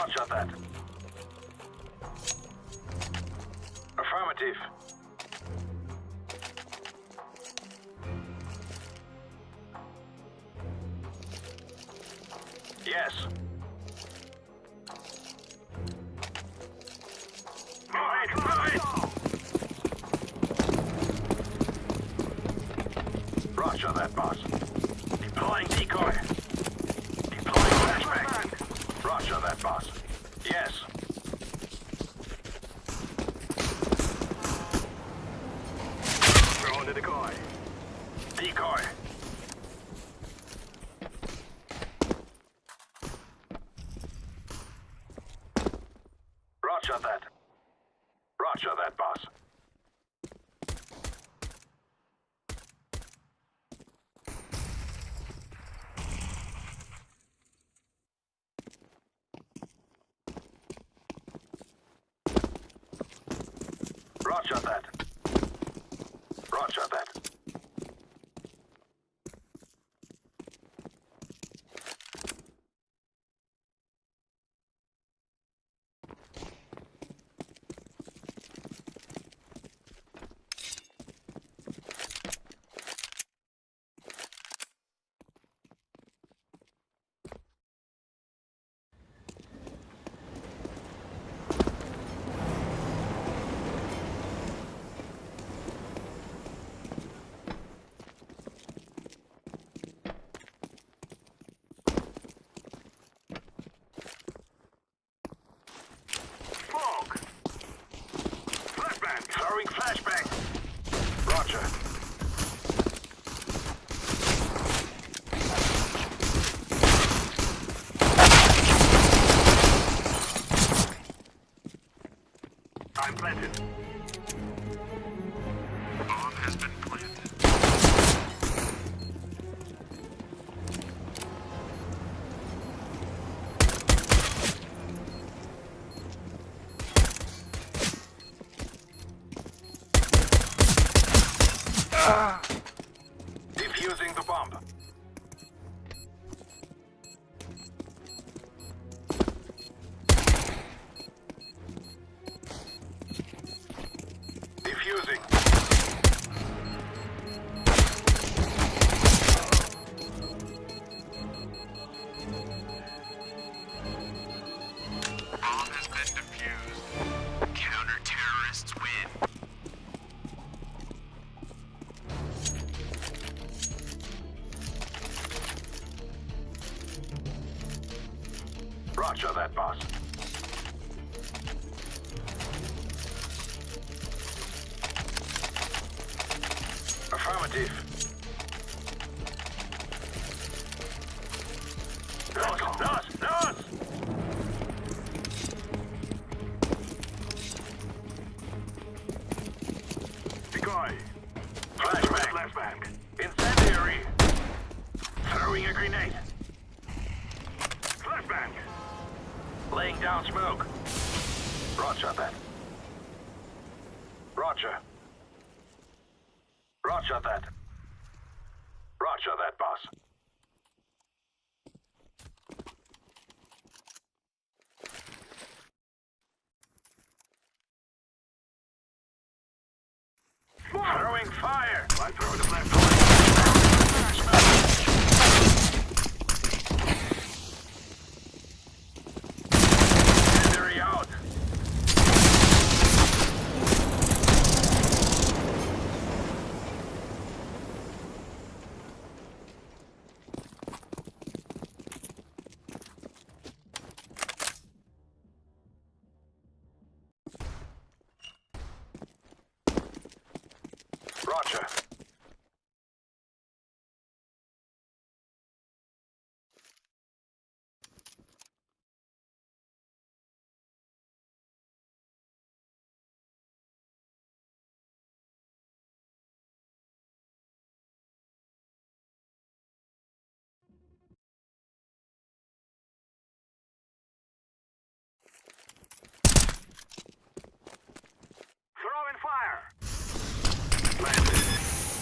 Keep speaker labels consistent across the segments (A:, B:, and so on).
A: Roger that. Affirmative. Yes. Right. Roger that, boss. Deploying decoy. Deploying flashbang. Roger that, boss. Yes. Throw in the decoy. Decoy. Roger that. Roger that, boss. Roger that. Roger that. Throwing flashbang. Roger. I'm planted. Bomb has been planted. Defusing the bomb. Defusing. Bomb has been defused. Counter-terrorists win. Roger that, boss. Affirmative. Nos! Decoy. Flashbang. Incendiary. Throwing a grenade. Flashbang. Laying down smoke. Roger that. Roger. Roger that. Roger that, boss. Throwing fire. I throw the flashbang. Out. Roger. Throwing fire. Planted.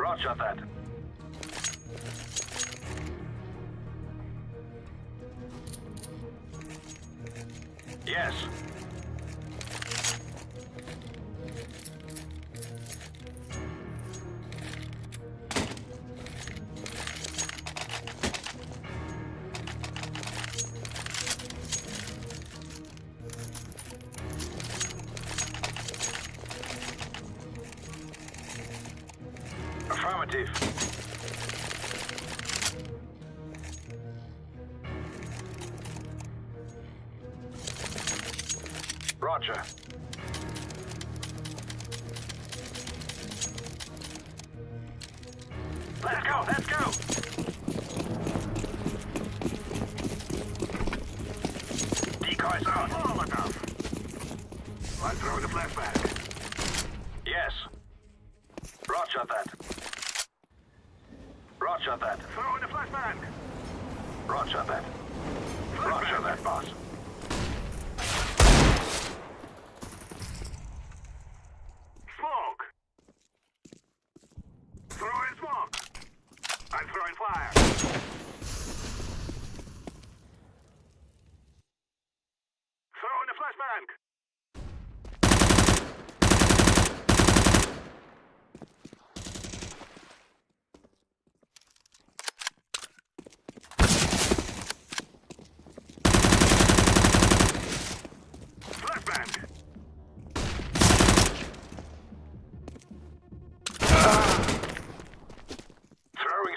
A: Roger that. Yes. Affirmative. Roger. Let's go, let's go! Decoys out. All enough. I throw the flashback. Yes. Roger that. Roger that. Throw in the flashbang. Roger that. Roger that, boss. Smoke. Throw in smoke. I'm throwing fire. Throw in the flashbang.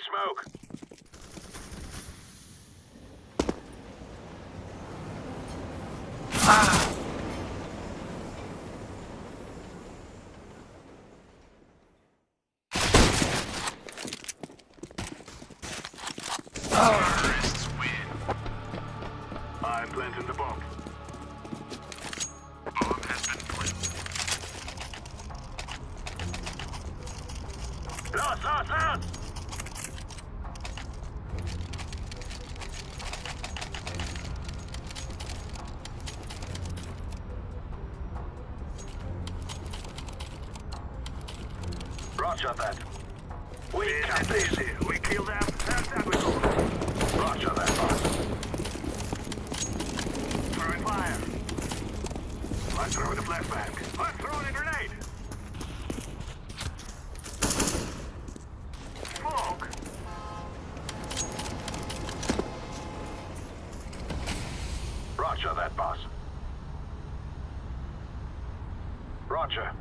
A: Smoke. Terrorists win. I'm planting the bomb. Bomb has been planted. Lost! Roger that. We got this. We kill them, and then we go. Roger that, boss. Throwing fire. I'm throwing the flashbang. I'm throwing a grenade. Smoke. Roger that, boss. Roger.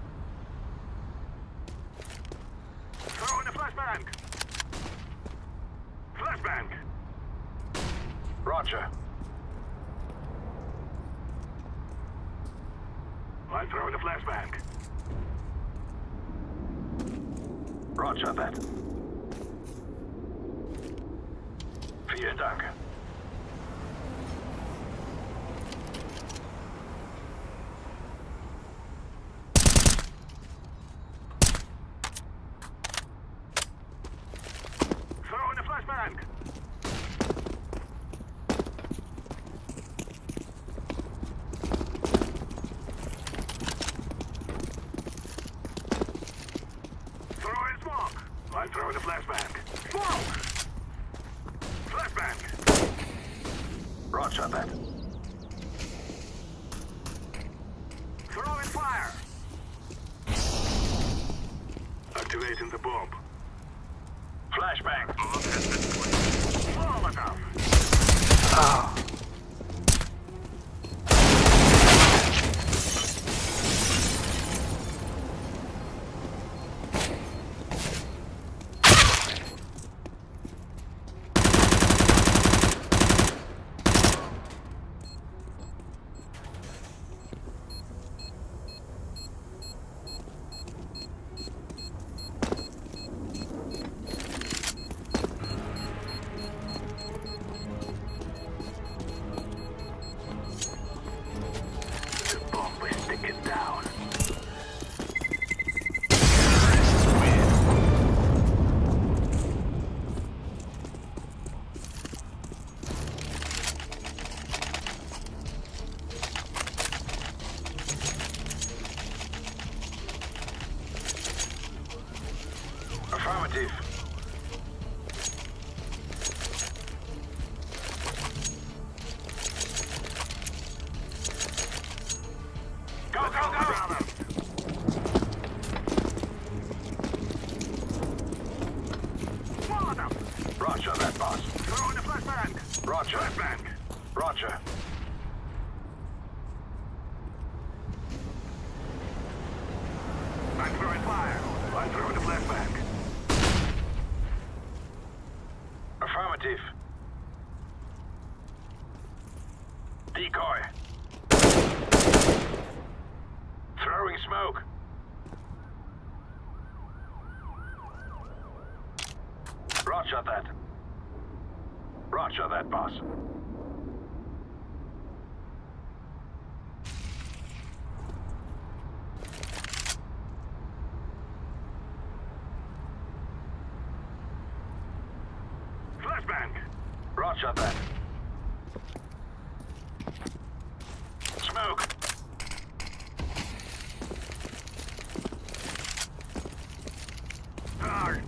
A: Throw in the flashbang! Flashbang! Roger. I'm throwing the flashbang. Roger that. Vielen Dank. Flashbang! Throw in smoke! I'm throwing the flashbang. Smoke! Flashbang! Roger that. Throw in fire! Activating the bomb. Flashbang. Bomb has been placed. All enough. Oh. Affirmative. Go, go, go! Roger that, boss. Throw in the flashbang. Roger. Flashbang. Roger. I'm throwing fire. I'm throwing the flashbang. Affirmative. Decoy. Throwing smoke. Roger that. Roger that, boss. Flashbang. Roger that. Smoke. Target.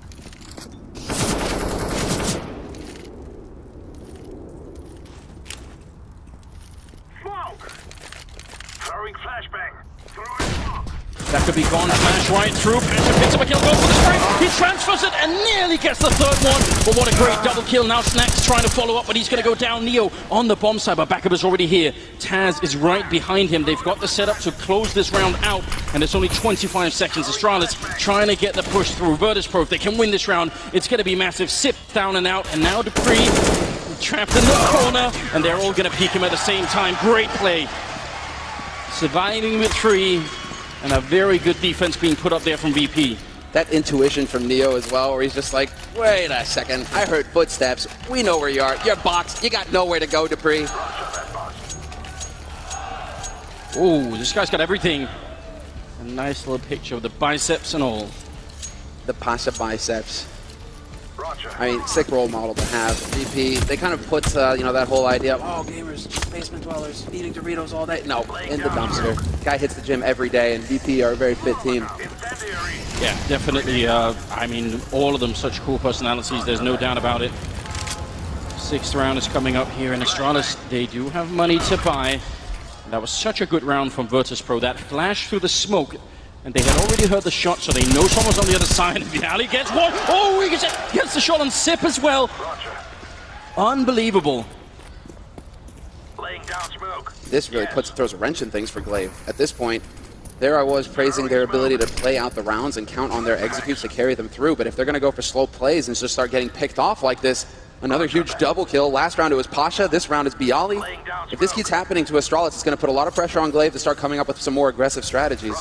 A: Throwing flashbang. Throwing smoke.
B: That could be gone. Flash right through. Pasha picks up a kill, goes for the strike. He transfers it and nearly gets the third one. But what a great double kill. Now Snack's trying to follow up, but he's going to go down. Neo on the bomb side, but backup is already here. Taz is right behind him. They've got the setup to close this round out, and it's only 25 seconds. Astralis trying to get the push through. Virtus.pro, if they can win this round, it's going to be massive. Sip down and out, and now Dupree trapped in the corner, and they're all going to peek him at the same time. Great play. Surviving with 3, and a very good defense being put up there from VP.
C: That intuition from Neo as well, where he's just like, wait a second, I heard footsteps. We know where you are. You're boxed. You got nowhere to go, Dupree.
B: Oh, this guy's got everything. A nice little picture of the biceps and all.
C: The Pasha biceps. I mean, sick role model to have. VP, they kind of put, you know, that whole idea of, oh, gamers, basement dwellers, eating Doritos all day. No, in the dumpster. Guy hits the gym every day, and VP are a very fit team.
B: Yeah, definitely. I mean, all of them such cool personalities. There's no doubt about it. 6th round is coming up here in Astralis. They do have money to buy. That was such a good round from Virtus.pro. That flash through the smoke. And they had already heard the shot, so they know someone's on the other side. Viali gets one. Oh, he gets the shot on Sip as well. Unbelievable.
A: Laying down smoke.
C: This really throws a wrench in things for Glaive. At this point, there I was praising their ability to play out the rounds and count on their executes to carry them through. But if they're going to go for slow plays and just start getting picked off like this, another huge double kill. Last round it was Pasha. This round is Bialy. If this keeps happening to Astralis, it's going to put a lot of pressure on Glaive to start coming up with some more aggressive strategies.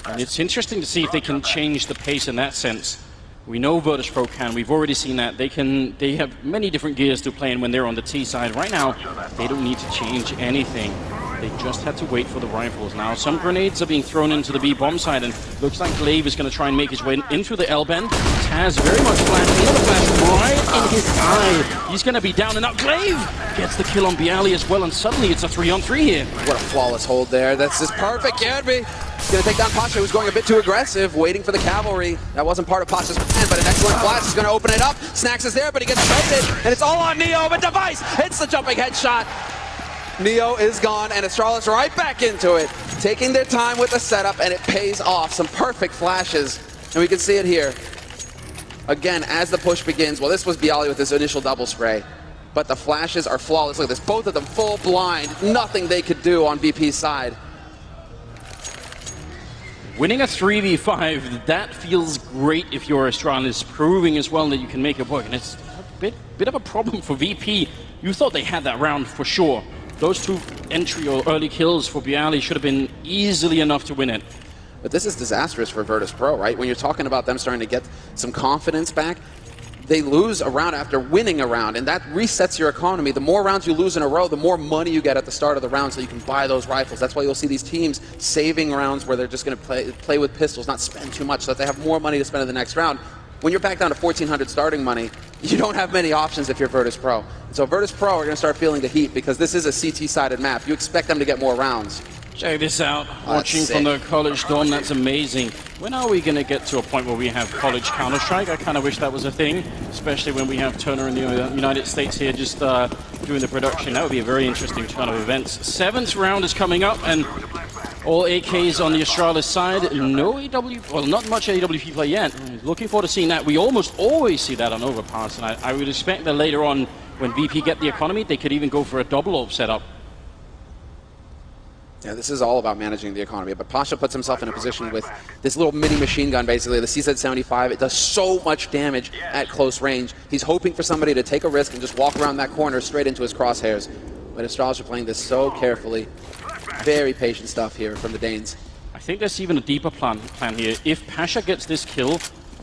B: And it's interesting to see if they can change the pace in that sense. We know Virtus.pro can. We've already seen that. They have many different gears to play in when they're on the T side. Right now, they don't need to change anything. They just had to wait for the rifles. Now, some grenades are being thrown into the B bomb side, and looks like Glaive is going to try and make his way in through the L bend. Taz very much flashing. Another flash right in his eye. He's going to be down and out. Glaive gets the kill on Bialy as well, and suddenly it's a 3-on-3 here.
C: What a flawless hold there. That's just perfect. Yerby. He's going to take down Pasha, who's going a bit too aggressive, waiting for the cavalry. That wasn't part of Pasha's plan, but an excellent flash is going to open it up. Snacks is there, but he gets traded, and it's all on Neo, but Device hits the jumping headshot. Neo is gone, and Astralis right back into it, taking their time with the setup, and it pays off. Some perfect flashes, and we can see it here. Again, as the push begins, well, this was Bialy with his initial double spray, but the flashes are flawless. Look at this, both of them full blind. Nothing they could do on VP's side.
B: Winning a 3v5, that feels great if you're Astralis, proving as well that you can make it work. And it's a bit of a problem for VP. You thought they had that round for sure. Those 2 entry or early kills for Bialy should have been easily enough to win it.
C: But this is disastrous for Virtus.pro, right? When you're talking about them starting to get some confidence back, they lose a round after winning a round, and that resets your economy. The more rounds you lose in a row, the more money you get at the start of the round so you can buy those rifles. That's why you'll see these teams saving rounds where they're just going to play with pistols, not spend too much so that they have more money to spend in the next round. When you're back down to 1,400 starting money, you don't have many options if you're Virtus.pro. So Virtus.pro are going to start feeling the heat because this is a CT-sided map. You expect them to get more rounds.
B: Check this out.
C: Oh,
B: Watching from the college dorm, that's amazing. When are we going to get to a point where we have college Counter-Strike? I kind of wish that was a thing, especially when we have Turner in the United States here just doing the production. That would be a very interesting turn of events. 7th round is coming up, and all AKs on the Astralis side. No AW, well, not much AWP play yet. Looking forward to seeing that. We almost always see that on Overpass, and I would expect that later on, when VP get the economy, they could even go for a double AWP setup.
C: Yeah, this is all about managing the economy, but Pasha puts himself in a position with this little mini machine gun, basically, the CZ-75. It does so much damage at close range. He's hoping for somebody to take a risk and just walk around that corner straight into his crosshairs. But Astralis are playing this so carefully. Very patient stuff here from the Danes.
B: I think there's even a deeper plan here. If Pasha gets this kill,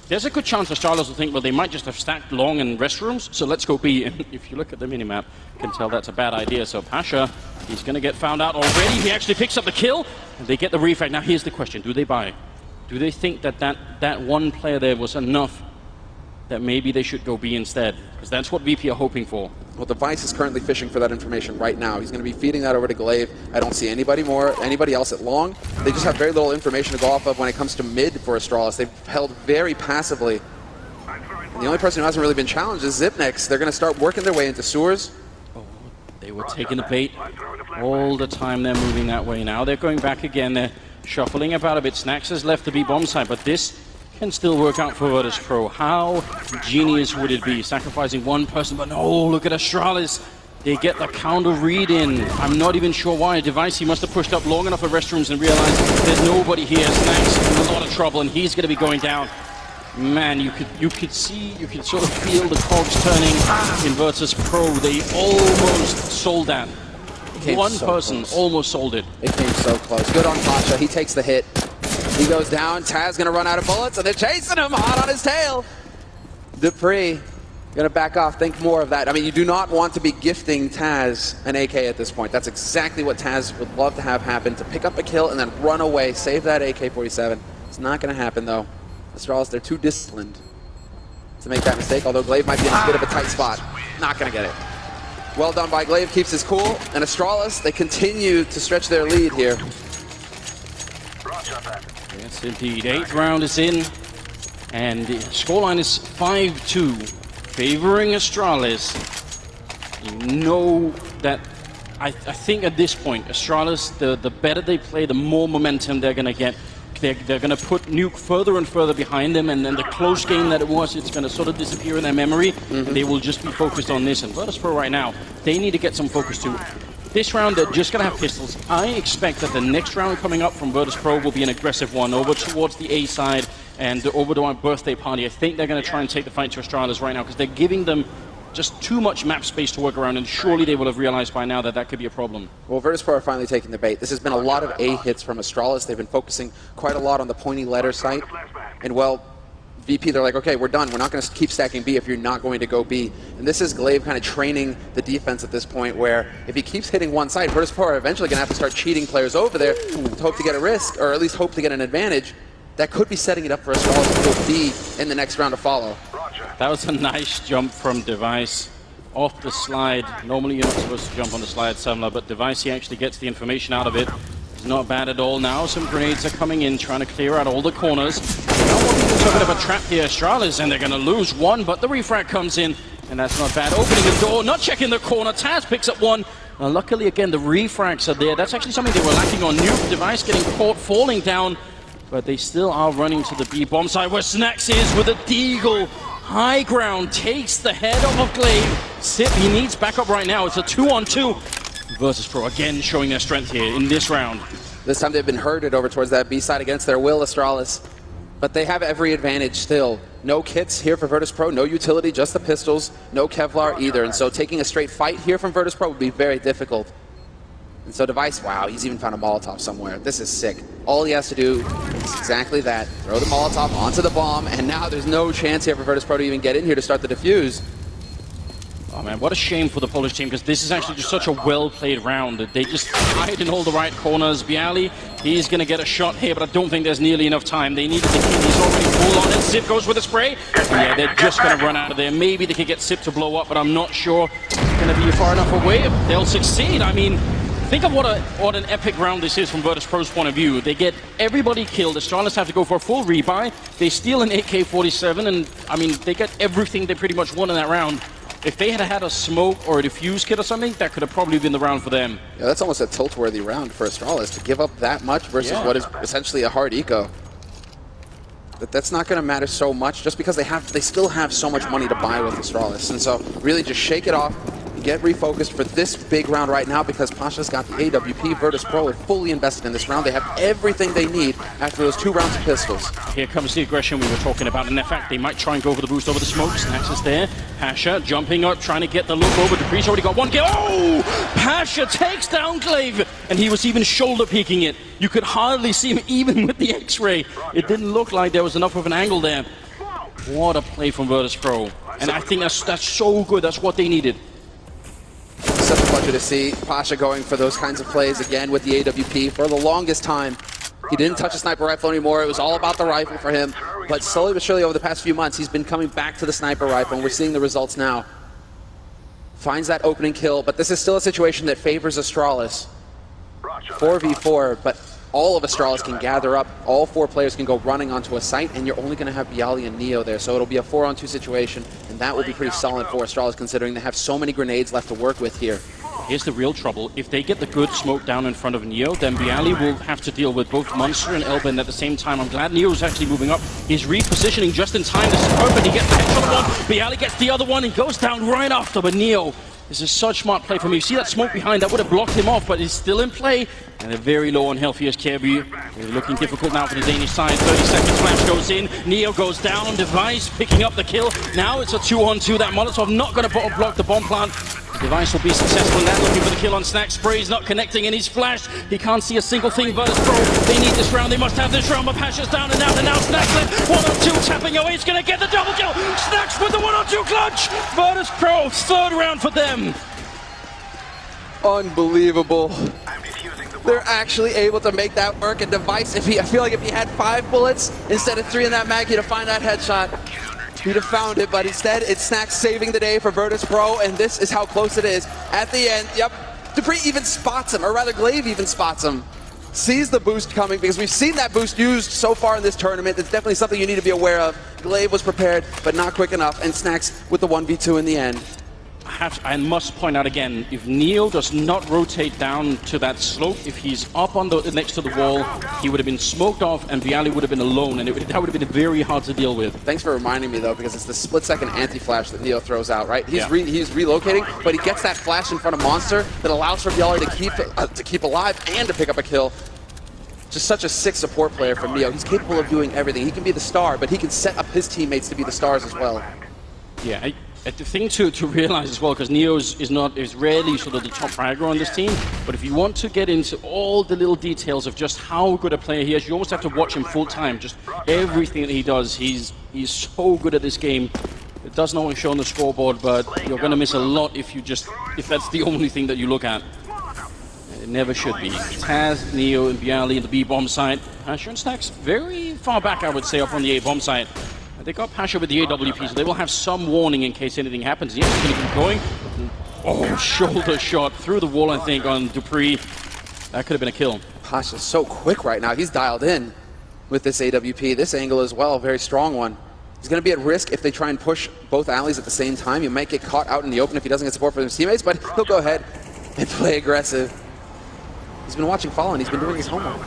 B: there's a good chance Astralis will think, well, they might just have stacked long in restrooms, so let's go B. And if you look at the minimap, you can tell that's a bad idea. So Pasha, he's going to get found out already. He actually picks up the kill, and they get the refrag. Now here's the question, do they buy? Do they think that one player there was enough that maybe they should go B instead? Because that's what VP are hoping for.
C: Well, Device is currently fishing for that information right now. He's going to be feeding that over to Glaive. I don't see anybody else at long. They just have very little information to go off of when it comes to mid for Astralis. They've held very passively. And the only person who hasn't really been challenged is Zipnex. They're going to start working their way into sewers.
B: Oh, they were taking the bait all the time. They're moving that way now. They're going back again. They're shuffling about a bit. Snacks has left the B bomb side, but this can still work out for Virtus.pro. How genius would it be? Sacrificing one person, but no, look at Astralis. They get the counter read in. I'm not even sure why. Device, he must have pushed up long enough at restrooms and realized there's nobody here. Snacks in a lot of trouble, and he's going to be going down. Man, you could sort of feel the cogs turning in Virtus.pro. They almost sold that. One person almost sold it.
C: It came so close. Good on Pasha. He takes the hit. He goes down. Taz going to run out of bullets, and they're chasing him hot on his tail. Dupree going to back off. Think more of that. I mean, you do not want to be gifting Taz an AK at this point. That's exactly what Taz would love to have happen, to pick up a kill and then run away, save that AK-47. It's not going to happen, though. Astralis, they're too disciplined to make that mistake, although Glaive might be in a bit of a tight spot. Not going to get it. Well done by Glaive, keeps his cool, and Astralis, they continue to stretch their lead here.
B: Yes, indeed. 8th round is in, and the scoreline is 5-2, favoring Astralis. You know that, I think at this point, Astralis, the better they play, the more momentum they're going to get. They're going to put Nuke further and further behind them, and then the close game that it was, it's going to sort of disappear in their memory, and they will just be focused on this. And Virtus.pro right now, they need to get some focus too. This round, they're just going to have pistols. I expect that the next round coming up from Virtus.pro will be an aggressive one, over towards the A side and over to our birthday party. I think they're going to try and take the fight to Astralis right now, because they're giving them just too much map space to work around, and surely they will have realized by now that that could be a problem.
C: Well, Virtus.pro are finally taking the bait. This has been a lot of A hits from Astralis. They've been focusing quite a lot on the pointy letter site. And, well, VP, they're like, okay, we're done. We're not going to keep stacking B if you're not going to go B. And this is Glaive kind of training the defense at this point, where if he keeps hitting one side, Virtus.pro are eventually going to have to start cheating players over there to hope to get a risk, or at least hope to get an advantage. That could be setting it up for Astralis to go B in the next round to follow.
B: That was a nice jump from Device off the slide. Normally you're not supposed to jump on the slide, Sumler, but Device, he actually gets the information out of it. It's not bad at all. Now some grenades are coming in, trying to clear out all the corners. They don't want to do a bit of a trap here, Astralis, and they're going to lose one, but the refrag comes in, and that's not bad. Opening the door, not checking the corner. Taz picks up one. Luckily, again, the refrags are there. That's actually something they were lacking on Nuke. Device getting caught, falling down, but they still are running to the B bomb side, where Snacks is with a deagle. High ground, takes the head off of Glaive. Sip, he needs backup right now. It's a 2-on-2. Virtus.pro again showing their strength here in this round.
C: This time they've been herded over towards that B side against their will, Astralis. But they have every advantage still. No kits here for Virtus.pro, no utility, just the pistols, no Kevlar either. And so taking a straight fight here from Virtus.pro would be very difficult. And so Device, wow, he's even found a Molotov somewhere. This is sick. All he has to do is exactly that. Throw the Molotov onto the bomb, and now there's no chance here for Virtus.pro to even get in here to start the defuse.
B: Oh man, what a shame for the Polish team, because this is actually just such a well-played round. They just hide in all the right corners. Bialy, he's going to get a shot here, but I don't think there's nearly enough time. They needed the kill. He's already full on it. Sip goes with a spray. Yeah, they're just going to run out of there. Maybe they could get Sip to blow up, but I'm not sure it's going to be far enough away. They'll succeed. I mean, Think of what an epic round this is from Virtus.pro's point of view. They get everybody killed. The Astralis have to go for a full rebuy. They steal an AK-47, and I mean, they get everything they pretty much won in that round. If they had had a smoke or a defuse kit or something, that could have probably been the round for them.
C: Yeah, that's almost a tilt-worthy round for Astralis to give up that much versus what is essentially a hard eco. But that's not going to matter so much just because they still have so much money to buy with Astralis. And so really just shake it off. Get refocused for this big round right now because Pasha's got the AWP. Virtus.pro are fully invested in this round. They have everything they need after those 2 rounds of pistols.
B: Here comes the aggression we were talking about. And in fact, they might try and go for the boost over the smoke. Snax is there. Pasha jumping up, trying to get the look over. Dupree's already got 1 kill. Oh! Pasha takes down Glaive. And he was even shoulder peeking it. You could hardly see him even with the X-ray. It didn't look like there was enough of an angle there. What a play from Virtus.pro. And I think that's so good. That's what they needed.
C: Such a pleasure to see Pasha going for those kinds of plays again with the AWP. For the longest time, he didn't touch a sniper rifle anymore. It was all about the rifle for him. But slowly but surely over the past few months, he's been coming back to the sniper rifle, and we're seeing the results now. Finds that opening kill, but this is still a situation that favors Astralis. 4v4, but all of Astralis can gather up. All 4 players can go running onto a site, and you're only going to have Bialy and Neo there. So it'll be a 4-on-2 situation, and that will be pretty solid for Astralis considering they have so many grenades left to work with here.
B: Here's the real trouble. If they get the good smoke down in front of Neo, then Bialy will have to deal with both Monster and Elben at the same time. I'm glad Neo's actually moving up. He's repositioning just in time. This is perfect. He gets the headshot on one. Bialy gets the other one and goes down right after. But Neo, this is such smart play from him. You see that smoke behind? That would have blocked him off, but he's still in play. And they're very low on health. Here's Kirby. They're looking difficult now for the Danish side. 30 seconds, flash goes in. Neo goes down. Device picking up the kill. Now it's a 2-on-2. That Molotov not going to block the bomb plant. Device will be successful in that, looking for the kill on Snax. Spray's not connecting, and he's flashed. He can't see a single thing. Virtus.pro, they need this round. They must have this round, but Pasha's down and out, and now Snax left. 1-on-2, tapping away. He's going to get the double kill. Snax with the 1-on-2 clutch. Virtus.pro, 3rd round for them.
C: Unbelievable. They're actually able to make that work. And Device, I feel like if he had 5 bullets instead of 3 in that mag, he'd have found that headshot. He'd have found it, but instead it's Snax saving the day for Virtus.pro, and this is how close it is. At the end, yep, Dupree even spots him, or rather Glaive even spots him. Sees the boost coming, because we've seen that boost used so far in this tournament. It's definitely something you need to be aware of. Glaive was prepared, but not quick enough, and Snax with the 1v2 in the end.
B: I must point out again, if Neo does not rotate down to that slope, if he's up on the next to the wall, he would have been smoked off and Bialy would have been alone, and that would have been very hard to deal with.
C: Thanks for reminding me though, because it's the split-second anti-flash that Neo throws out, right? He's relocating, but he gets that flash in front of Monster that allows for Bialy to keep alive and to pick up a kill. Just such a sick support player from Neo. He's capable of doing everything. He can be the star, but he can set up his teammates to be the stars as well.
B: Yeah. The thing to realize as well, because Neo is rarely sort of the top fragger on this team, but if you want to get into all the little details of just how good a player he is, you almost have to watch him full time. Just everything that he does, he's so good at this game. It doesn't always show on the scoreboard, but you're going to miss a lot if that's the only thing that you look at. It never should be. Taz, Neo, and Bialy in the B-bomb side. Pasha and Snax very far back, I would say, up on the A-bomb side. They got Pasha with the AWP, so they will have some warning in case anything happens. Yes, he's going to keep going. Oh, shoulder shot through the wall, I think, on Dupree. That could have been a kill.
C: Pasha's so quick right now. He's dialed in with this AWP. This angle as well, very strong one. He's going to be at risk if they try and push both alleys at the same time. He might get caught out in the open if he doesn't get support from his teammates, but he'll go ahead and play aggressive. He's been watching Fallen. He's been doing his homework.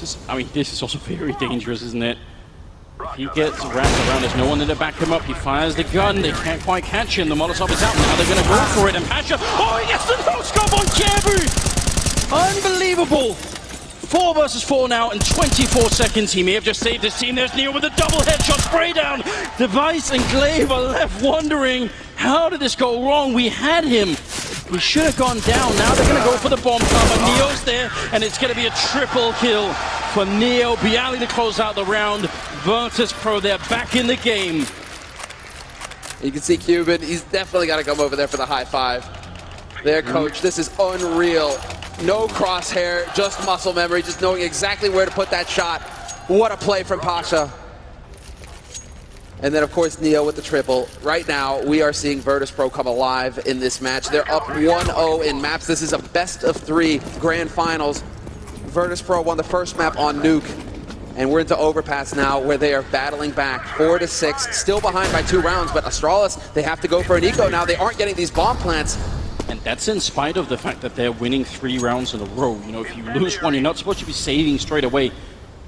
B: This is also very dangerous, isn't it? He gets wrapped around, there's no one there to back him up. He fires the gun, they can't quite catch him. The Molotov is out, now they're going to go for it. And Pasha, oh, he gets the no-scope on Kirby! Unbelievable! 4 versus 4 now in 24 seconds. He may have just saved his team. There's Neo with a double headshot spray down. Device and Glaive are left wondering, how did this go wrong? We had him. He should have gone down. Now they're going to go for the bomb plant, but Neo's there, and it's going to be a triple kill for Neo. Bialy to close out the round. Virtus.pro, they're back in the game.
C: You can see Cuban, he's definitely got to come over there for the high five. There, coach, this is unreal. No crosshair, just muscle memory, just knowing exactly where to put that shot. What a play from Pasha. And then, of course, Neo with the triple. Right now, we are seeing Virtus.pro come alive in this match. They're up 1-0 in maps. This is a best-of-3 grand finals. Virtus.pro won the first map on Nuke. And we're into Overpass now, where they are battling back 4-6, still behind by 2 rounds. But Astralis, they have to go for an eco now. They aren't getting these bomb plants.
B: And that's in spite of the fact that they're winning 3 rounds in a row. You know, if you lose one, you're not supposed to be saving straight away.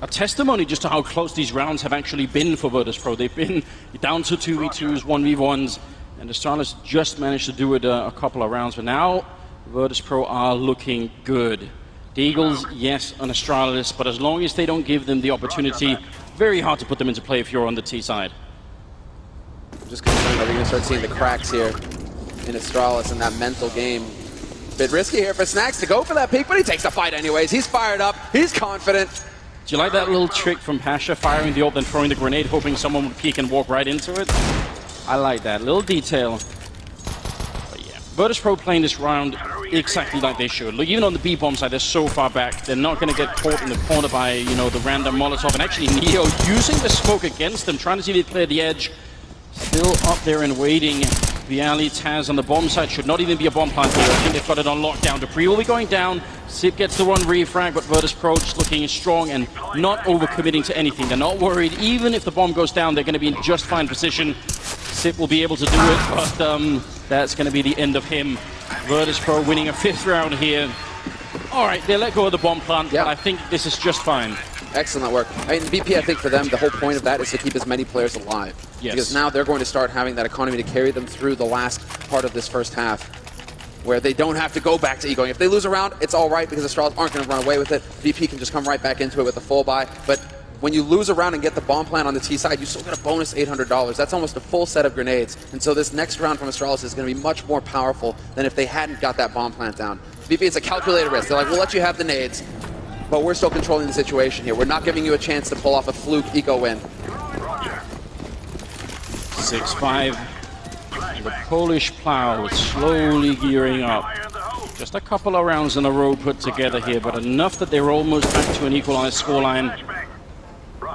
B: A testimony just to how close these rounds have actually been for Virtus.pro. They've been down to 2v2s, 1v1s, and Astralis just managed to do it a couple of rounds. But now, Virtus.pro are looking good. The Eagles, yes, on Astralis, but as long as they don't give them the opportunity, very hard to put them into play if you're on the T side.
C: I'm just concerned that we're going to start seeing the cracks here in Astralis in that mental game. Bit risky here for Snacks to go for that peek, but he takes the fight anyways. He's fired up, he's confident.
B: Do you like that little trick from Pasha, firing the ult, then throwing the grenade, hoping someone would peek and walk right into it? I like that little detail. But yeah, Virtus.pro playing this round exactly like they should. Look, even on the B-bomb side, they're so far back. They're not going to get caught in the corner by, you know, the random Molotov. And actually, Neo using the smoke against them, trying to see if they clear the edge. Still up there and waiting. Viali, Taz on the bomb side should not even be a bomb plant here. I think they've got it on lockdown. Dupree will be going down. Sip gets the one refrag, but Virtus.pro just looking strong and not overcommitting to anything. They're not worried. Even if the bomb goes down, they're going to be in just fine position. Sip will be able to do it, but that's going to be the end of him. Virtus.pro winning a 5th round here. All right, they let go of the bomb plant, but I think this is just fine.
C: Excellent work. I mean, VP, I think for them, the whole point of that is to keep as many players alive.
B: Yes.
C: Because now they're going to start having that economy to carry them through the last part of this first half, where they don't have to go back to egoing. If they lose a round, it's all right, because Astralis aren't going to run away with it. VP can just come right back into it with a full buy. But when you lose a round and get the bomb plant on the T side, you still get a bonus $800. That's almost a full set of grenades. And so this next round from Astralis is going to be much more powerful than if they hadn't got that bomb plant down. VP, it's a calculated risk. They're like, we'll let you have the nades, but we're still controlling the situation here. We're not giving you a chance to pull off a fluke eco win.
B: 6-5. And the Polish plow is slowly gearing up. Just a couple of rounds in a row put together here, but enough that they're almost back to an equalized scoreline.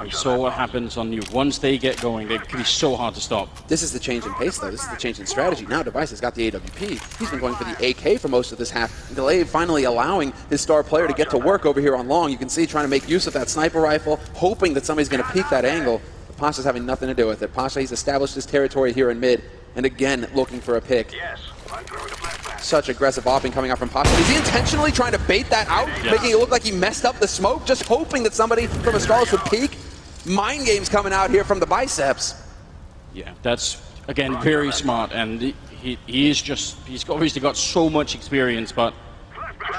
B: We saw what happens on Nuke. Once they get going, they can be so hard to stop.
C: This is the change in pace, though. This is the change in strategy. Now Device has got the AWP. He's been going for the AK for most of this half. Delay finally allowing his star player to get to work over here on long. You can see trying to make use of that sniper rifle, hoping that somebody's going to peek that angle. But Pasha's having nothing to do with it. Pasha, he's established his territory here in mid, and again, looking for a pick.
A: Yes, I'm throwing a flashback.
C: Such aggressive opping coming out from Pasha. Is he intentionally trying to bait that out, making it look like he messed up the smoke, just hoping that somebody from Astralis would peek? Mind games coming out here from the biceps.
B: Yeah, that's, again, very smart, and he's obviously got so much experience, but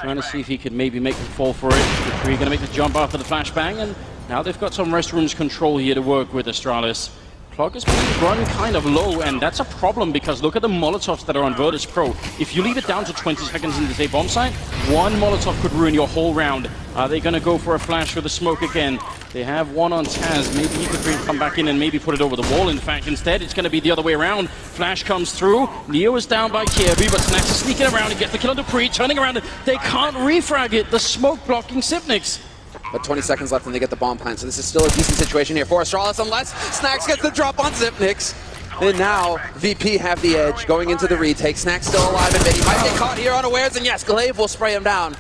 B: trying to see if he could maybe make them fall for it. Dupree going to make the jump after the flashbang, and now they've got some restrooms control here to work with Astralis. Clock is being run kind of low, and that's a problem because look at the Molotovs that are on Virtus.pro. If you leave it down to 20 seconds into the bomb site, one Molotov could ruin your whole round. Are they going to go for a flash with the smoke again? They have one on Taz. Maybe he could come back in and maybe put it over the wall. In fact, instead, it's going to be the other way around. Flash comes through. Neo is down by Kirby, but Snacks is sneaking around and gets the kill on Dupree, turning around. They can't refrag it. The smoke blocking Sipnix.
C: But 20 seconds left and they get the bomb plant, so this is still a decent situation here for Astralis, unless Snacks gets the drop on Zipnix. And now VP have the edge going into the retake. Snacks still alive in mid. He might get caught here unawares, and yes, Glaive will spray him down.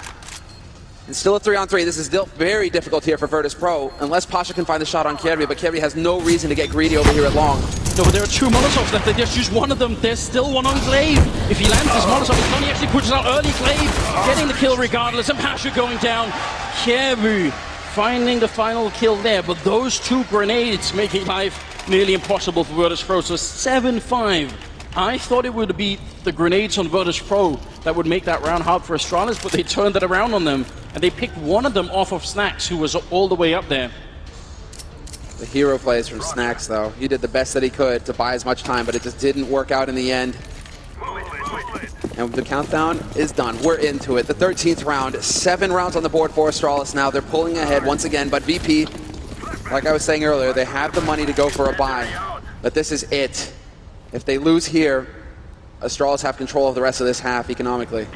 C: And still a 3-on-3. This is still very difficult here for Virtus.pro, unless Pasha can find the shot on Kirby, but Kirby has no reason to get greedy over here at long.
B: No, but there are 2 Molotovs left. They just use one of them. There's still one on Glaive. If he lands this Molotov, it's only actually pushes out early. Glaive getting the kill regardless, and Pasha going down. Kirby finding the final kill there, but those 2 grenades making life nearly impossible for Virtus.pro, so 7-5. I thought it would be the grenades on Virtus.pro that would make that round hard for Astralis, but they turned it around on them, and they picked one of them off of Snacks, who was all the way up there.
C: The hero plays from Snacks, though. He did the best that he could to buy as much time, but it just didn't work out in the end. And the countdown is done. We're into it. The 13th round. 7 rounds on the board for Astralis now. They're pulling ahead once again, but VP, like I was saying earlier, they have the money to go for a buy. But this is it. If they lose here, Astralis have control of the rest of this half economically.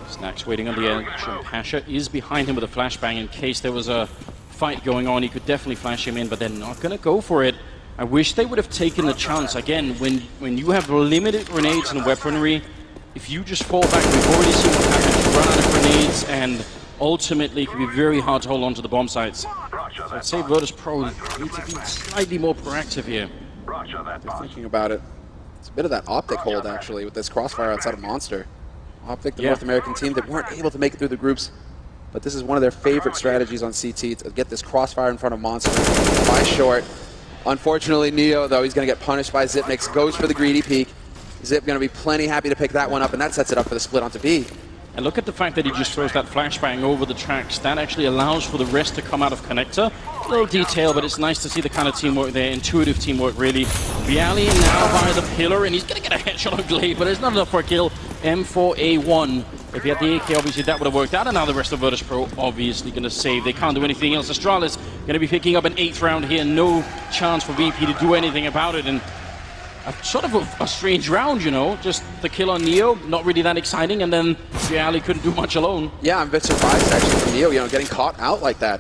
B: Snacks waiting on the edge, and Pasha is behind him with a flashbang in case there was a fight going on. He could definitely flash him in, but they're not going to go for it. I wish they would have taken the chance. Again, when you have limited grenades and weaponry, if you just fall back, we've already seen what happens. You run out of grenades, and ultimately it can be very hard to hold on to the bomb sites. So I'd say Virtus.pro need to be slightly more proactive here.
C: Thinking about it, it's a bit of that Optic hold, actually, with this crossfire outside of Monster. Optic, the North American team that weren't able to make it through the groups, but this is one of their favorite strategies on CT, to get this crossfire in front of Monster by short. Unfortunately, Neo, though, he's going to get punished by Zipnix, goes for the greedy peek. Zip going to be plenty happy to pick that one up, and that sets it up for the split onto B.
B: And look at the fact that he just throws that flashbang over the tracks. That actually allows for the rest to come out of connector. A little detail, but it's nice to see the kind of teamwork there. Intuitive teamwork, really. Viali now by the pillar, and he's going to get a headshot on Glaive, but it's not enough for a kill. M4A1. If he had the AK, obviously that would have worked out, and now the rest of Virtus.pro obviously going to save. They can't do anything else. Astralis going to be picking up an 8th round here. No chance for VP to do anything about it, and sort of a strange round, you know. Just the kill on Neo, not really that exciting, and then Viali couldn't do much alone. Yeah, I'm a bit surprised actually from Neo, you know, getting caught out like that.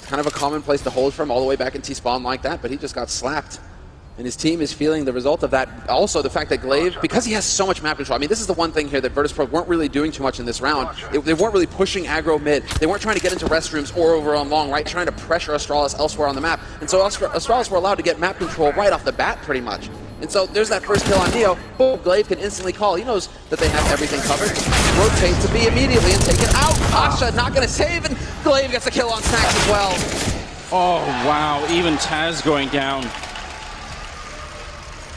B: Kind of a common place to hold from all the way back in T-spawn like that, but he just got slapped. And his team is feeling the result of that. Also, the fact that Glaive, because he has so much map control, I mean, this is the one thing here that Virtus.pro weren't really doing too much in this round. They weren't really pushing aggro mid. They weren't trying to get into restrooms or over on long, right? Trying to pressure Astralis elsewhere on the map. And so Astralis were allowed to get map control right off the bat, pretty much. And so there's that first kill on Neo. Boom, Glaive can instantly call. He knows that they have everything covered. Rotate to B immediately and take it out. Pasha not going to save, and Glaive gets a kill on Snacks as well. Oh, wow. Even Taz going down.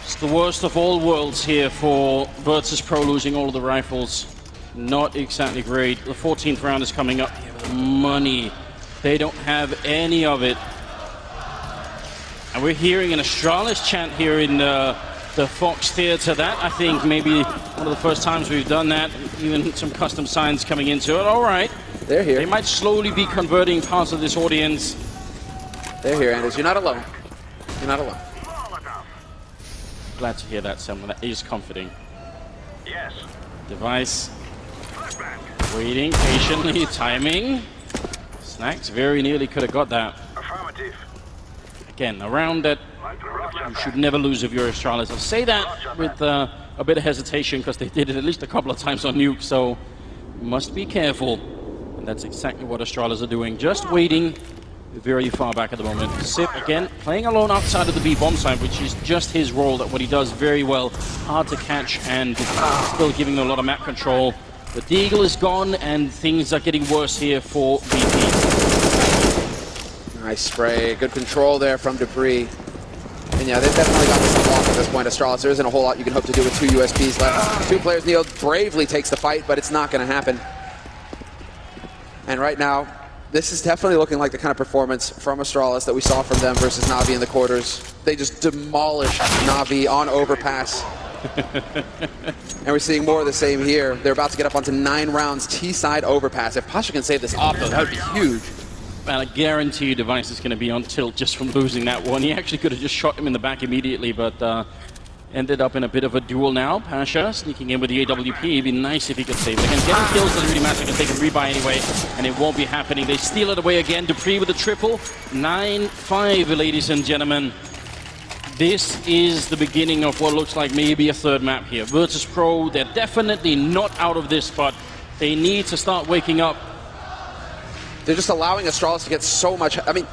B: It's the worst of all worlds here for Virtus.pro, losing all of the rifles. Not exactly great. The 14th round is coming up. Money. They don't have any of it. And we're hearing an Astralis chant here in the Fox Theater. That, I think, maybe one of the first times we've done that. Even some custom signs coming into it. All right.
C: They're here.
B: They might slowly be converting parts of this audience.
C: They're here, Anders. You're not alone. You're not alone.
B: Glad to hear that, someone. That is comforting.
A: Yes.
B: Device. Waiting patiently, timing. Snacks very nearly could have got that.
A: Affirmative.
B: Again, a round that you should never lose if you're Astralis. I'll say that with a bit of hesitation, because they did it at least a couple of times on Nuke, so must be careful. And that's exactly what Astralis are doing. Just waiting very far back at the moment. Sip, again, playing alone outside of the B bomb side, which is just his role, that what he does very well. Hard to catch and still giving them a lot of map control. But the Eagle is gone, and things are getting worse here for VP.
C: Nice spray. Good control there from Debris. And yeah, they've definitely got this unlocked at this point. Astralis, there isn't a whole lot you can hope to do with 2 USPs left. 2 players. Neo bravely takes the fight, but it's not going to happen. And right now, this is definitely looking like the kind of performance from Astralis that we saw from them versus Na'Vi in the quarters. They just demolished Na'Vi on overpass. And we're seeing more of the same here. They're about to get up onto 9 rounds T-side overpass. If Pasha can save this off, though, that would be huge.
B: Man, I guarantee Device is going to be on tilt just from losing that one. He actually could have just shot him in the back immediately, but ended up in a bit of a duel now. Pasha sneaking in with the AWP. It'd be nice if he could save it. Again, getting kills doesn't really matter because they can rebuy anyway, and it won't be happening. They steal it away again. Dupree with the triple. 9-5, ladies and gentlemen. This is the beginning of what looks like maybe a 3rd map here. Virtus.pro, they're definitely not out of this, but they need to start waking up.
C: They're just allowing Astralis to get so much. I mean,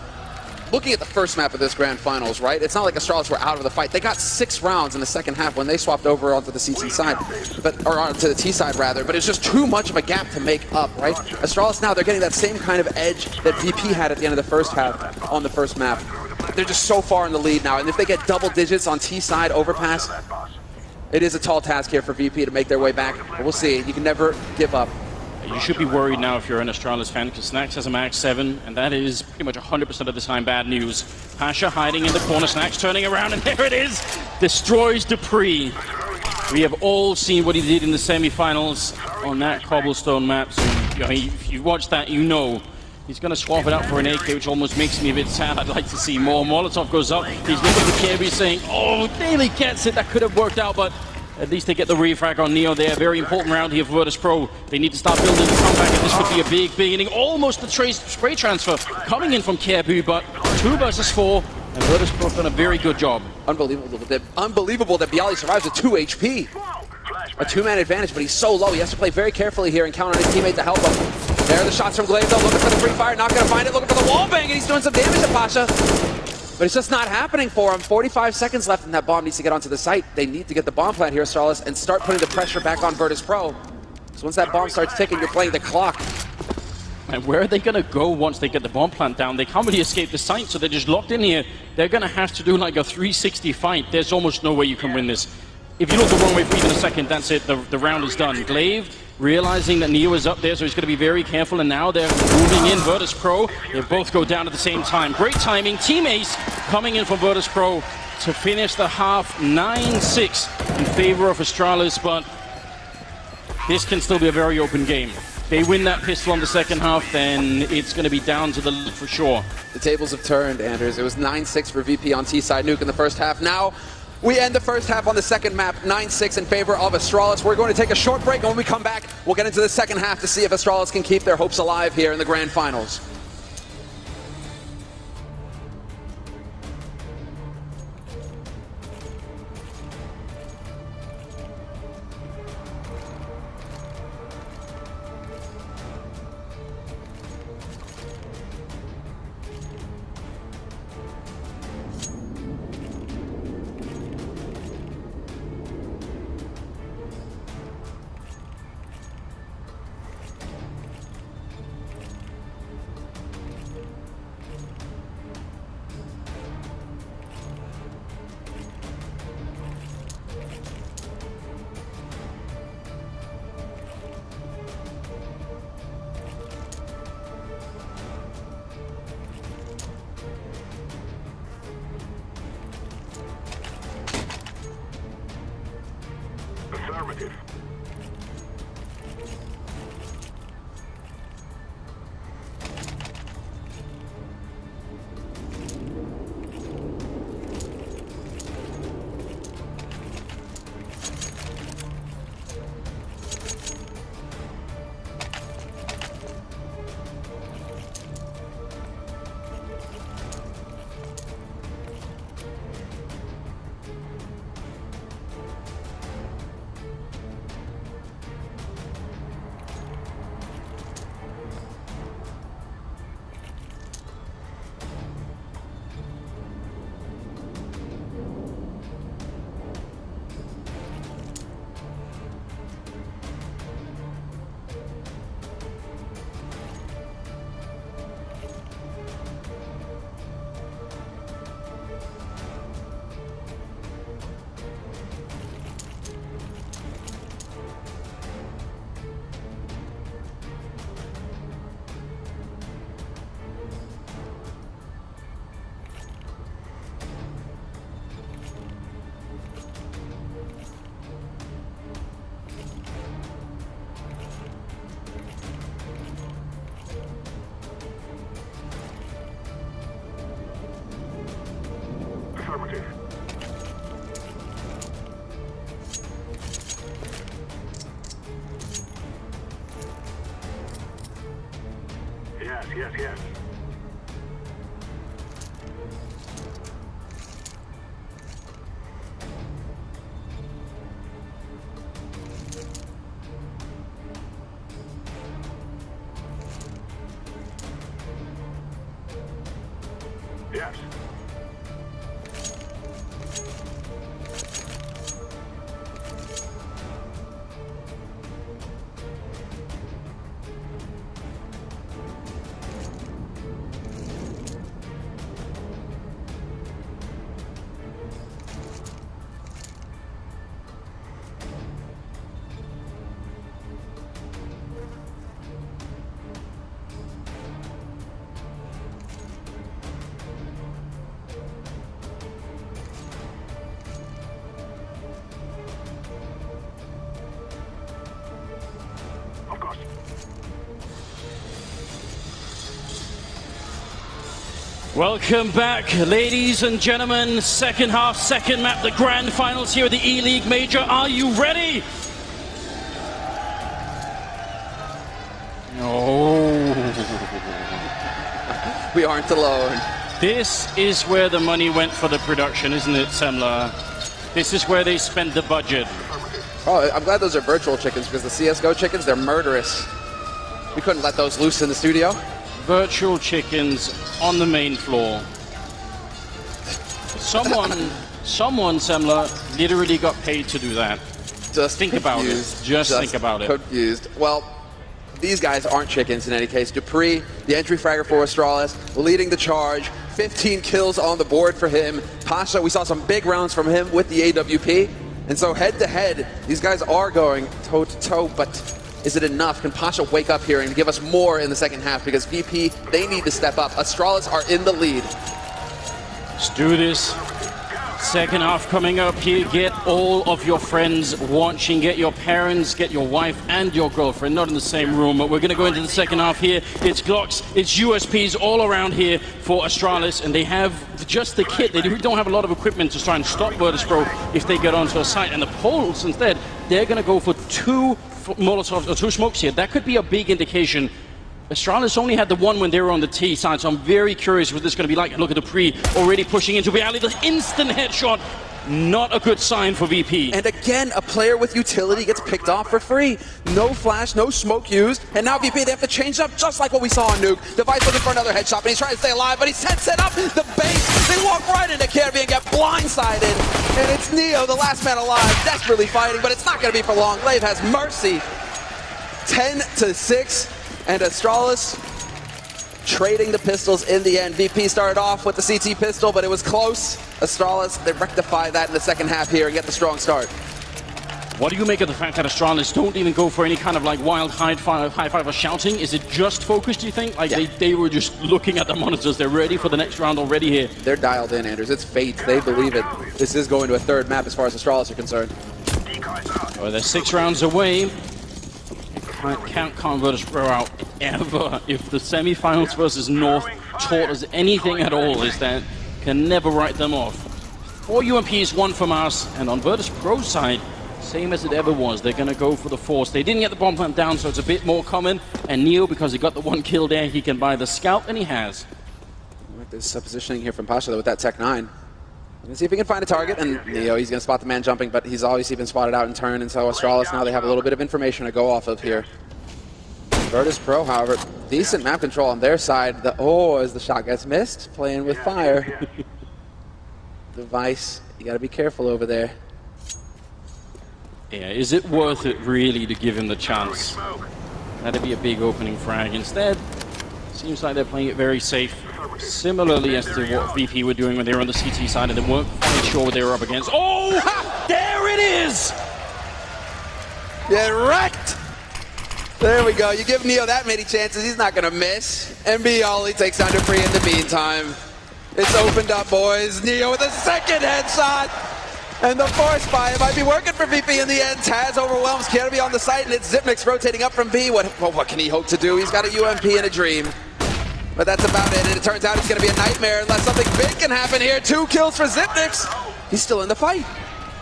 C: looking at the first map of this Grand Finals, right? It's not like Astralis were out of the fight. They got 6 rounds in the second half when they swapped over onto the CT side, or onto the T side rather. But it's just too much of a gap to make up, right? Astralis now, they're getting that same kind of edge that VP had at the end of the first half on the first map. They're just so far in the lead now, and if they get double digits on T side overpass, it is a tall task here for VP to make their way back. But we'll see. You can never give up.
B: You should be worried now if you're an Astralis fan, because Snacks has a max 7, and that is pretty much 100% of the time bad news. Pasha hiding in the corner, Snacks turning around, and there it is! Destroys Dupree. We have all seen what he did in the semifinals on that cobblestone map, so if you watch that, you know. He's going to swap it out for an AK, which almost makes me a bit sad. I'd like to see more. Molotov goes up. He's looking at Kirby saying, oh, nearly gets it. That could have worked out, but at least they get the refrag on Neo there. Very important round here for Virtus.pro. They need to start building the comeback, and this could be a big beginning. Almost the spray transfer coming in from Kirby, but 2 versus 4. And Virtus.pro done a very good job.
C: Unbelievable that BO3 survives with 2 HP. A 2-man advantage, but he's so low. He has to play very carefully here and count on his teammate to help him. There are the shots from Glaive, though, looking for the free fire, not going to find it, looking for the wall bang, and he's doing some damage to Pasha. But it's just not happening for him. 45 seconds left, and that bomb needs to get onto the site. They need to get the bomb plant here, Astralis, and start putting the pressure back on Virtus.pro. So once that bomb starts ticking, you're playing the clock.
B: And where are they going to go once they get the bomb plant down? They can't really escape the site, so they're just locked in here. They're going to have to do like a 360 fight. There's almost no way you can win this. If you look the wrong way for even a second, that's it. The round is done. Glaive realizing that Neo is up there, so he's going to be very careful, and now they're moving in. Virtus.pro, they both go down at the same time. Great timing. Team Ace coming in from Virtus.pro to finish the half 9-6 in favor of Astralis, but this can still be a very open game. They win that pistol on the second half, then it's going to be down to the lead for sure.
C: The tables have turned, Anders. It was 9-6 for VP on T-side Nuke in the first half. Now, we end the first half on the second map, 9-6 in favor of Astralis. We're going to take a short break, and when we come back, we'll get into the second half to see if Astralis can keep their hopes alive here in the grand finals.
A: Affirmative. Affirmative. Yes, yes, yes. Yes. Of course.
B: Welcome back, ladies and gentlemen. Second half, second map, the grand finals here at the E-League Major. Are you ready? Oh.
C: We aren't alone.
B: This is where the money went for the production, isn't it, Semler? This is where they spent the budget.
C: Oh, I'm glad those are virtual chickens, because the CSGO chickens, they're murderous. We couldn't let those loose in the studio.
B: Virtual chickens on the main floor. Someone, Semler, literally got paid to do that.
C: Just
B: think about it. Just think about it.
C: Confused. Well, these guys aren't chickens in any case. Dupree, the entry fragger for Astralis, leading the charge. 15 kills on the board for him. Pasha, we saw some big rounds from him with the AWP. And so head-to-head, these guys are going toe-to-toe, but is it enough? Can Pasha wake up here and give us more in the second half? Because VP, they need to step up. Astralis are in the lead.
B: Let's do this. Second half coming up here. Get all of your friends watching. Get your parents, get your wife and your girlfriend. Not in the same room, but we're going to go into the second half here. It's Glocks, it's USPs all around here for Astralis, and they have just the kit. They don't have a lot of equipment to try and stop Virtus.pro if they get onto a site. And the Poles, instead, they're going to go for 2 Molotovs or 2 smokes here. That could be a big indication. Astralis only had the one when they were on the T side, so I'm very curious what this is going to be like. Look at Dupree already pushing into reality. The instant headshot, not a good sign for VP.
C: And again, a player with utility gets picked off for free. No flash, no smoke used, and now VP, they have to change up just like what we saw on Nuke. Device looking for another headshot, but he's trying to stay alive, but he's set up the base. They walk right into Kirby and get blindsided. And it's Neo, the last man alive, desperately fighting, but it's not going to be for long. Glaive has mercy. 10-6. And Astralis trading the pistols in the end. VP started off with the CT pistol, but it was close. Astralis, they rectify that in the second half here and get the strong start.
B: What do you make of the fact that Astralis don't even go for any kind of like wild high five or shouting? Is it just focus, do you think? Like they were just looking at the monitors. They're ready for the next round already here.
C: They're dialed in, Anders. It's fate. They believe it. This is going to a third map as far as Astralis are concerned.
B: Well, they're 6 rounds away. Can't count Virtus.pro out ever. If the semifinals versus North taught us anything at all, is that can never write them off. 4 UMPs, 1 from us, and on Virtus.pro side, same as it ever was. They're going to go for the force. They didn't get the bomb plant down, so it's a bit more common. And Neo, because he got the 1 kill there, he can buy the scout, and he has.
C: There's positioning here from Pasha though, with that Tech 9. Let's see if he can find a target, and Neo, he's going to spot the man jumping, but he's obviously been spotted out in turn, and so Astralis now they have a little bit of information to go off of here. Virtus.pro, however, decent map control on their side. As the shot gets missed, playing with fire. Device, you got to be careful over there.
B: Yeah, is it worth it really to give him the chance? That'd be a big opening frag. Instead, seems like they're playing it very safe. Similarly as to what VP were doing when they were on the CT side and they weren't quite sure what they were up against. Oh, there it is!
C: Get wrecked! There we go. You give Neo that many chances, he's not going to miss. MB only takes down Dupree in the meantime. It's opened up, boys. Neo with a second headshot! And the force buy, it might be working for VP in the end. Taz overwhelms Kirby on the site, and it's Zipnix rotating up from B. What can he hope to do? He's got a UMP and a dream. But that's about it, and it turns out it's going to be a nightmare unless something big can happen here. 2 kills for Zipnix. He's still in the fight.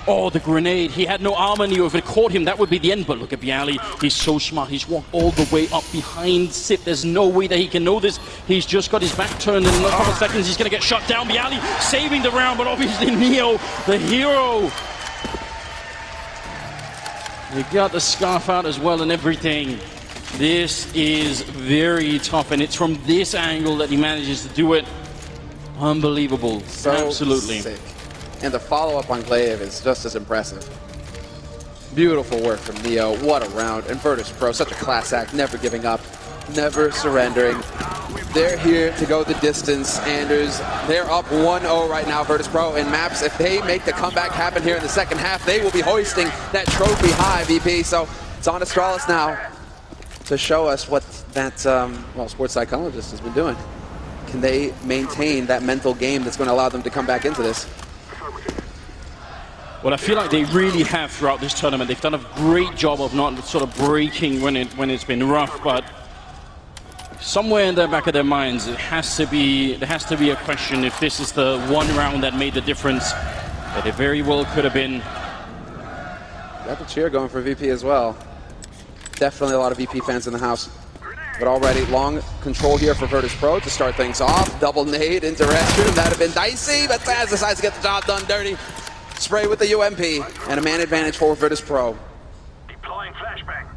B: Oh, the grenade. He had no armor, Neo. If it caught him, that would be the end. But look at Bialy. He's so smart. He's walked all the way up behind Zip. There's no way that he can know this. He's just got his back turned, and in a couple of seconds, he's going to get shot down. Bialy saving the round, but obviously Neo, the hero. They got the scarf out as well and everything. This is very tough, and it's from this angle that he manages to do it. Unbelievable.
C: So
B: absolutely
C: sick. And the follow-up on Glaive is just as impressive. Beautiful work from Neo. What a round. And Virtus.pro, such a class act, never giving up, never surrendering. They're here to go the distance, Anders. They're up 1-0 right now, Virtus.pro. In maps, if they make the comeback happen here in the second half, they will be hoisting that trophy high, VP. So it's on Astralis now to show us what that sports psychologist has been doing. Can they maintain that mental game that's going to allow them to come back into this?
B: Well, I feel like they really have throughout this tournament. They've done a great job of not sort of breaking when it's been rough, but somewhere in the back of their minds, there has to be a question if this is the one round that made the difference. That it very well could have been.
C: Got the cheer going for VP as well. Definitely a lot of VP fans in the house. But already long control here for Virtus.pro to start things off. Double nade into restroom. That would have been dicey, but Taz decides to get the job done dirty. Spray with the UMP, and a man advantage for Virtus.pro.
A: Deploying flashbang.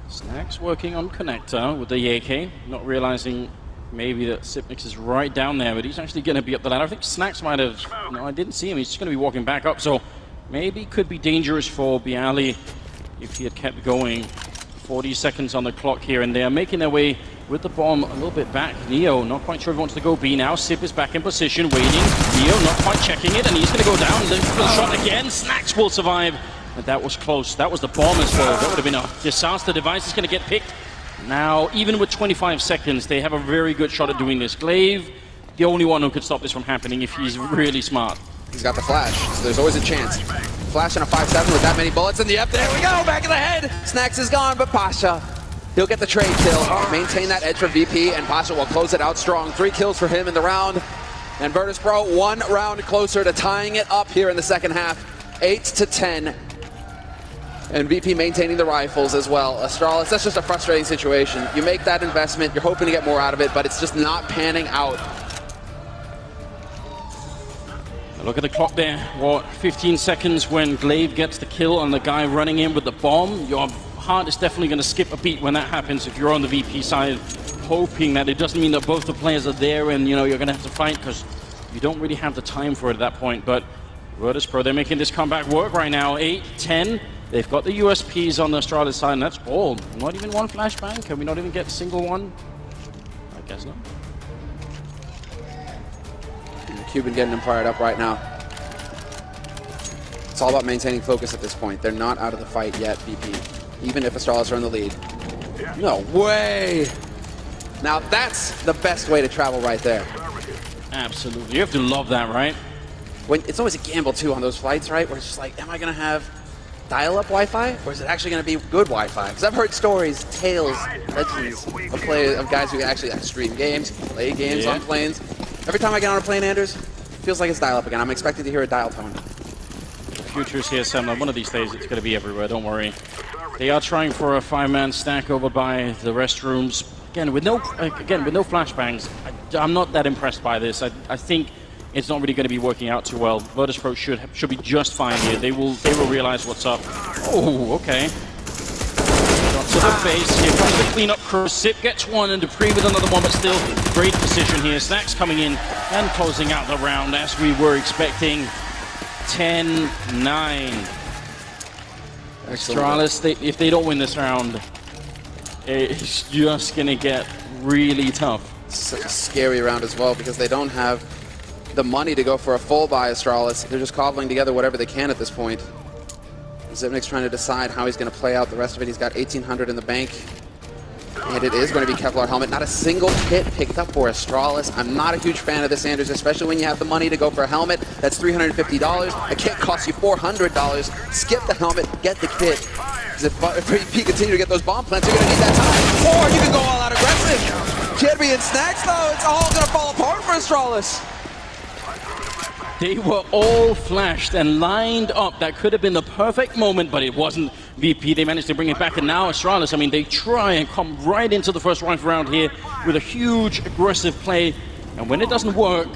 B: Snacks working on connector with the AK, not realizing maybe that Sipnix is right down there, but he's actually going to be up the ladder. I think Snacks might have, no, I didn't see him. He's just going to be walking back up, so maybe could be dangerous for Bialy if he had kept going. 40 seconds on the clock here, and they are making their way with the bomb a little bit back. Neo, not quite sure if he wants to go B now. Sip is back in position, waiting. Neo not quite checking it, and he's going to go down. Look for the shot again. Snacks will survive, but that was close. That was the bomb as well. That would have been a disaster. Device is going to get picked. Now, even with 25 seconds, they have a very good shot at doing this. Glaive, the only one who could stop this from happening if he's really smart.
C: He's got the flash, so there's always a chance. Flash on a 5-7 with that many bullets in the up. There we go, back of the head. Snacks is gone, but Pasha, he'll get the trade kill. Maintain that edge for VP, and Pasha will close it out strong. 3 kills for him in the round. And Virtus.pro 1 round closer to tying it up here in the second half. 8-10. And VP maintaining the rifles as well. Astralis, that's just a frustrating situation. You make that investment, you're hoping to get more out of it, but it's just not panning out.
B: Look at the clock there. What, 15 seconds when Glaive gets the kill on the guy running in with the bomb. Your heart is definitely going to skip a beat when that happens if you're on the VP side, hoping that it doesn't mean that both the players are there and, you know, you're going to have to fight, because you don't really have the time for it at that point. But Virtus.pro, they're making this comeback work right now. 8-10. They've got the USPs on the Astralis side, and that's all. Not even one flashbang. Can we not even get a single one? I guess not.
C: Cuban getting him fired up right now. It's all about maintaining focus at this point. They're not out of the fight yet, VP. Even if Astralis are in the lead. No way! Now that's the best way to travel right there.
B: Absolutely. You have to love that, right?
C: When it's always a gamble too on those flights, right? Where it's just like, am I gonna have dial-up Wi-Fi, or is it actually gonna be good Wi-Fi? Because I've heard stories, tales, legends of guys who actually stream games, play games on planes. Every time I get on a plane, Anders, it feels like it's dial-up again. I'm expecting to hear a dial tone.
B: The future is here, Sam. One of these days, it's going to be everywhere. Don't worry. They are trying for a 5-man stack over by the restrooms. Again, with no flashbangs. I'm not that impressed by this. I think it's not really going to be working out too well. Virtus.pro should be just fine here. They will realize what's up. Oh, okay. To the face, here comes the cleanup crew. Sip gets one and Dupree with another one, but still great position here. Snacks coming in and closing out the round as we were expecting. 10-9. Astralis, if they don't win this round, it's just going to get really tough.
C: It's such a scary round as well because they don't have the money to go for a full buy Astralis. They're just cobbling together whatever they can at this point. Zipnik's trying to decide how he's going to play out the rest of it. He's got 1,800 in the bank. And it is going to be Kevlar helmet. Not a single kit picked up for Astralis. I'm not a huge fan of this, Anders, especially when you have the money to go for a helmet. That's $350. A kit costs you $400. Skip the helmet, get the kit. Because if you continue to get those bomb plants, you're going to need that time. Or you can go all out aggressive. Kirby and Snacks, though, it's all going to fall apart for Astralis.
B: They were all flashed and lined up. That could have been the perfect moment, but it wasn't. VP, they managed to bring it back, and now Astralis, I mean, they try and come right into the first rifle round here with a huge aggressive play, and when it doesn't work,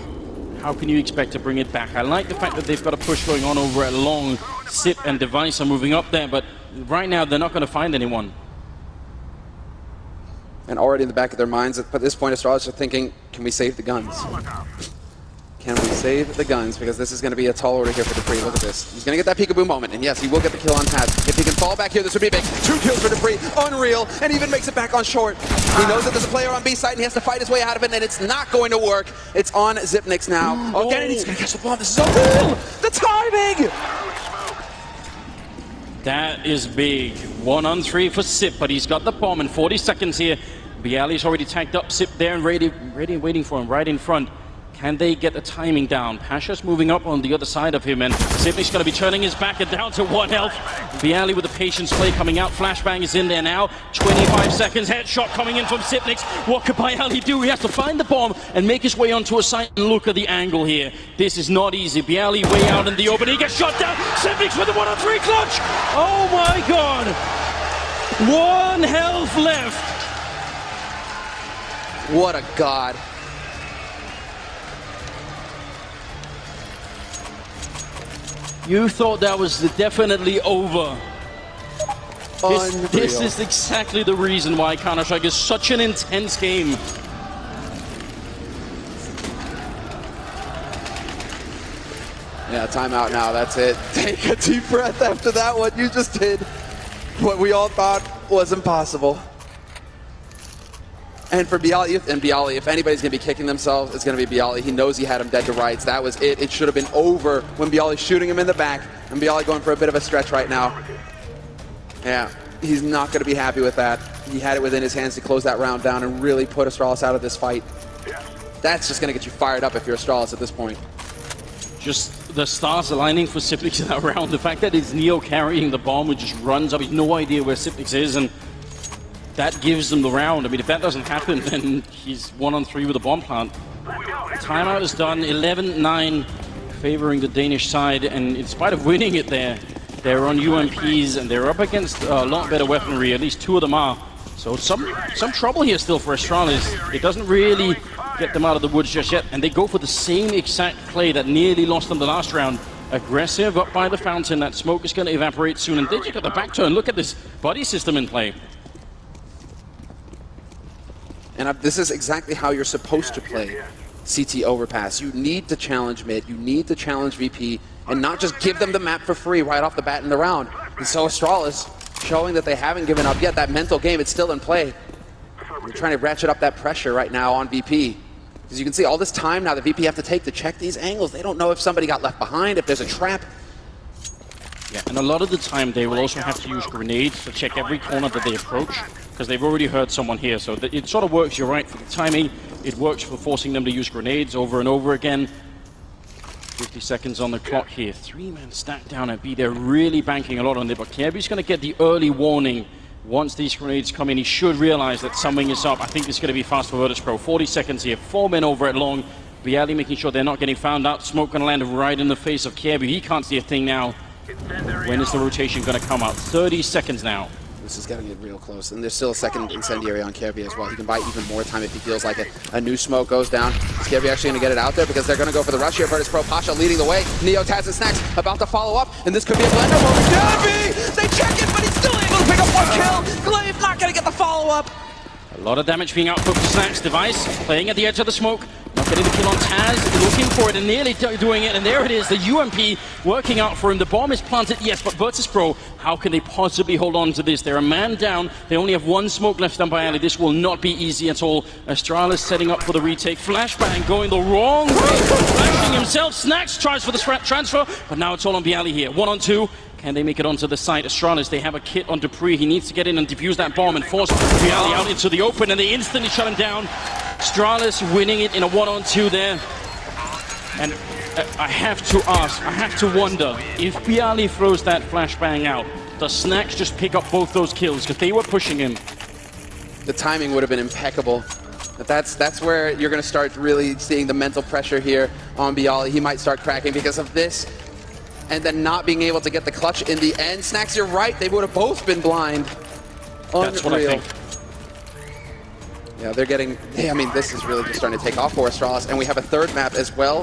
B: how can you expect to bring it back? I like the fact that they've got a push going on over at long. Sip and Device are moving up there, but right now they're not going to find anyone.
C: And already in the back of their minds, at this point, Astralis are thinking, can we save the guns? Can we save the guns? Because this is going to be a tall order here for Dupree. Look at this. He's going to get that peekaboo moment. And yes, he will get the kill on Taz. If he can fall back here, this would be big. 2 kills for Dupree. Unreal. And even makes it back on short. He knows that there's a player on B side and he has to fight his way out of it. And it's not going to work. It's on Zipnix now. Oh, again, and he's going to catch the bomb. This is so cool. The timing.
B: That is big. 1 on 3 for Sip, but he's got the bomb in 40 seconds here. Bialy's already tagged up Sip there and ready waiting for him right in front. Can they get the timing down? Pasha's moving up on the other side of him, and Sipnik's going to be turning his back and down to 1 health. Bialy with the patience play coming out. Flashbang is in there now. 25 seconds. Headshot coming in from Sipnik. What could Bialy do? He has to find the bomb and make his way onto a site. And look at the angle here. This is not easy. Bialy way out in the open. He gets shot down. Sipnik with the 1 on 3 clutch. Oh my God. 1 health left.
C: What a god.
B: You thought that was definitely over. This is exactly the reason why Counter-Strike is such an intense game.
C: Yeah, timeout now, that's it. Take a deep breath after that one. You just did what we all thought was impossible. And for Bialy, if anybody's going to be kicking themselves, it's going to be Bialy. He knows he had him dead to rights. That was it. It should have been over when Bialy's shooting him in the back. And Bialy going for a bit of a stretch right now. Yeah, he's not going to be happy with that. He had it within his hands to close that round down and really put Astralis out of this fight. That's just going to get you fired up if you're Astralis at this point.
B: Just the stars aligning for Siplix in that round. The fact that it's Neo carrying the bomb, who just runs up, he's no idea where Siplix is, and that gives them the round. I mean, if that doesn't happen, then he's 1-on-3 with a bomb plant. Timeout is done, 11-9, favoring the Danish side, and in spite of winning it there, they're on UMPs, and they're up against a lot better weaponry, at least two of them are. So some trouble here still for Astralis. It doesn't really get them out of the woods just yet, and they go for the same exact play that nearly lost them the last round. Aggressive up by the fountain, that smoke is going to evaporate soon, and Digi got the back turn. Look at this body system in play.
C: And this is exactly how you're supposed to play CT overpass. You need to challenge mid, you need to challenge VP, and not just give them the map for free right off the bat in the round. And so Astralis, showing that they haven't given up yet, that mental game, it's still in play. They're trying to ratchet up that pressure right now on VP. Because you can see all this time now that VP have to take to check these angles. They don't know if somebody got left behind, if there's a trap.
B: Yeah, and a lot of the time they will also have to use grenades to check every corner that they approach, because they've already heard someone here. So it sort of works, you're right, for the timing. It works for forcing them to use grenades over and over again. 50 seconds on the clock here. Three-man stack down at B. They're really banking a lot on it, but Kjaerbye's going to get the early warning. Once these grenades come in, he should realize that something is up. I think it's going to be fast for Virtus.pro. 40 seconds here. 4 men over at long. Bialy making sure they're not getting found out. Smoke going to land right in the face of Kjaerbye. He can't see a thing now. When is the rotation going to come out? 30 seconds now.
C: This is getting it real close, and there's still a second incendiary on Kjaerbye as well. He can buy even more time if he feels like it. A new smoke goes down. Is Kjaerbye actually going to get it out there? Because they're going to go for the rush here. Virtus.pro, Pasha leading the way. Neo, Taz, and Snacks about to follow up, and this could be a blender moment. Kjaerbye! They check it, but he's still able to pick up one kill. Glaive not going to get the follow-up.
B: A lot of damage being output for Snacks. Device playing at the edge of the smoke. Not getting the kill on Taz, looking for it and nearly doing it, and there it is, the UMP working out for him. The bomb is planted, yes, but Virtus.pro, how can they possibly hold on to this? They're a man down, they only have one smoke left on Bialy. This will not be easy at all. Astralis setting up for the retake, flashbang going the wrong way, flashing himself. Snacks tries for the transfer, but now it's all on Bialy here. 1-on-2. Can they make it onto the site? Astralis, they have a kit on Dupree. He needs to get in and defuse that bomb and force Bialy out into the open, and they instantly shut him down. Astralis winning it in a 1-on-2 there. And I have to ask, I have to wonder, if Bialy throws that flashbang out, does Snacks just pick up both those kills? Because they were pushing him.
C: The timing would have been impeccable. But that's where you're going to start really seeing the mental pressure here on Bialy. He might start cracking because of this. And then not being able to get the clutch in the end. Snacks, you're right, they would have both been blind.
B: That's what I think.
C: Yeah, they're getting, I mean, this is really just starting to take off for Astralis. And we have a third map as well.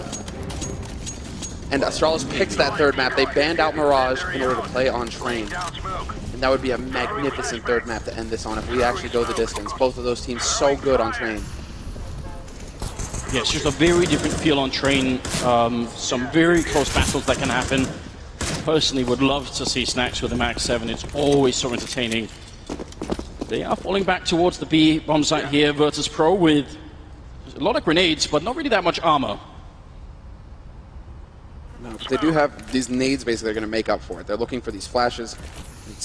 C: And Astralis picks that third map. They banned out Mirage in order to play on Train. And that would be a magnificent third map to end this on if we actually go the distance. Both of those teams so good on Train.
B: Yeah, it's just a very different feel on Train. Some very close battles that can happen. Personally would love to see Snacks with the Max 7. It's always so entertaining. They are falling back towards the B bomb site here. Virtus.pro with a lot of grenades, but not really that much armor.
C: No, they do have these nades basically they're going to make up for it. They're looking for these flashes.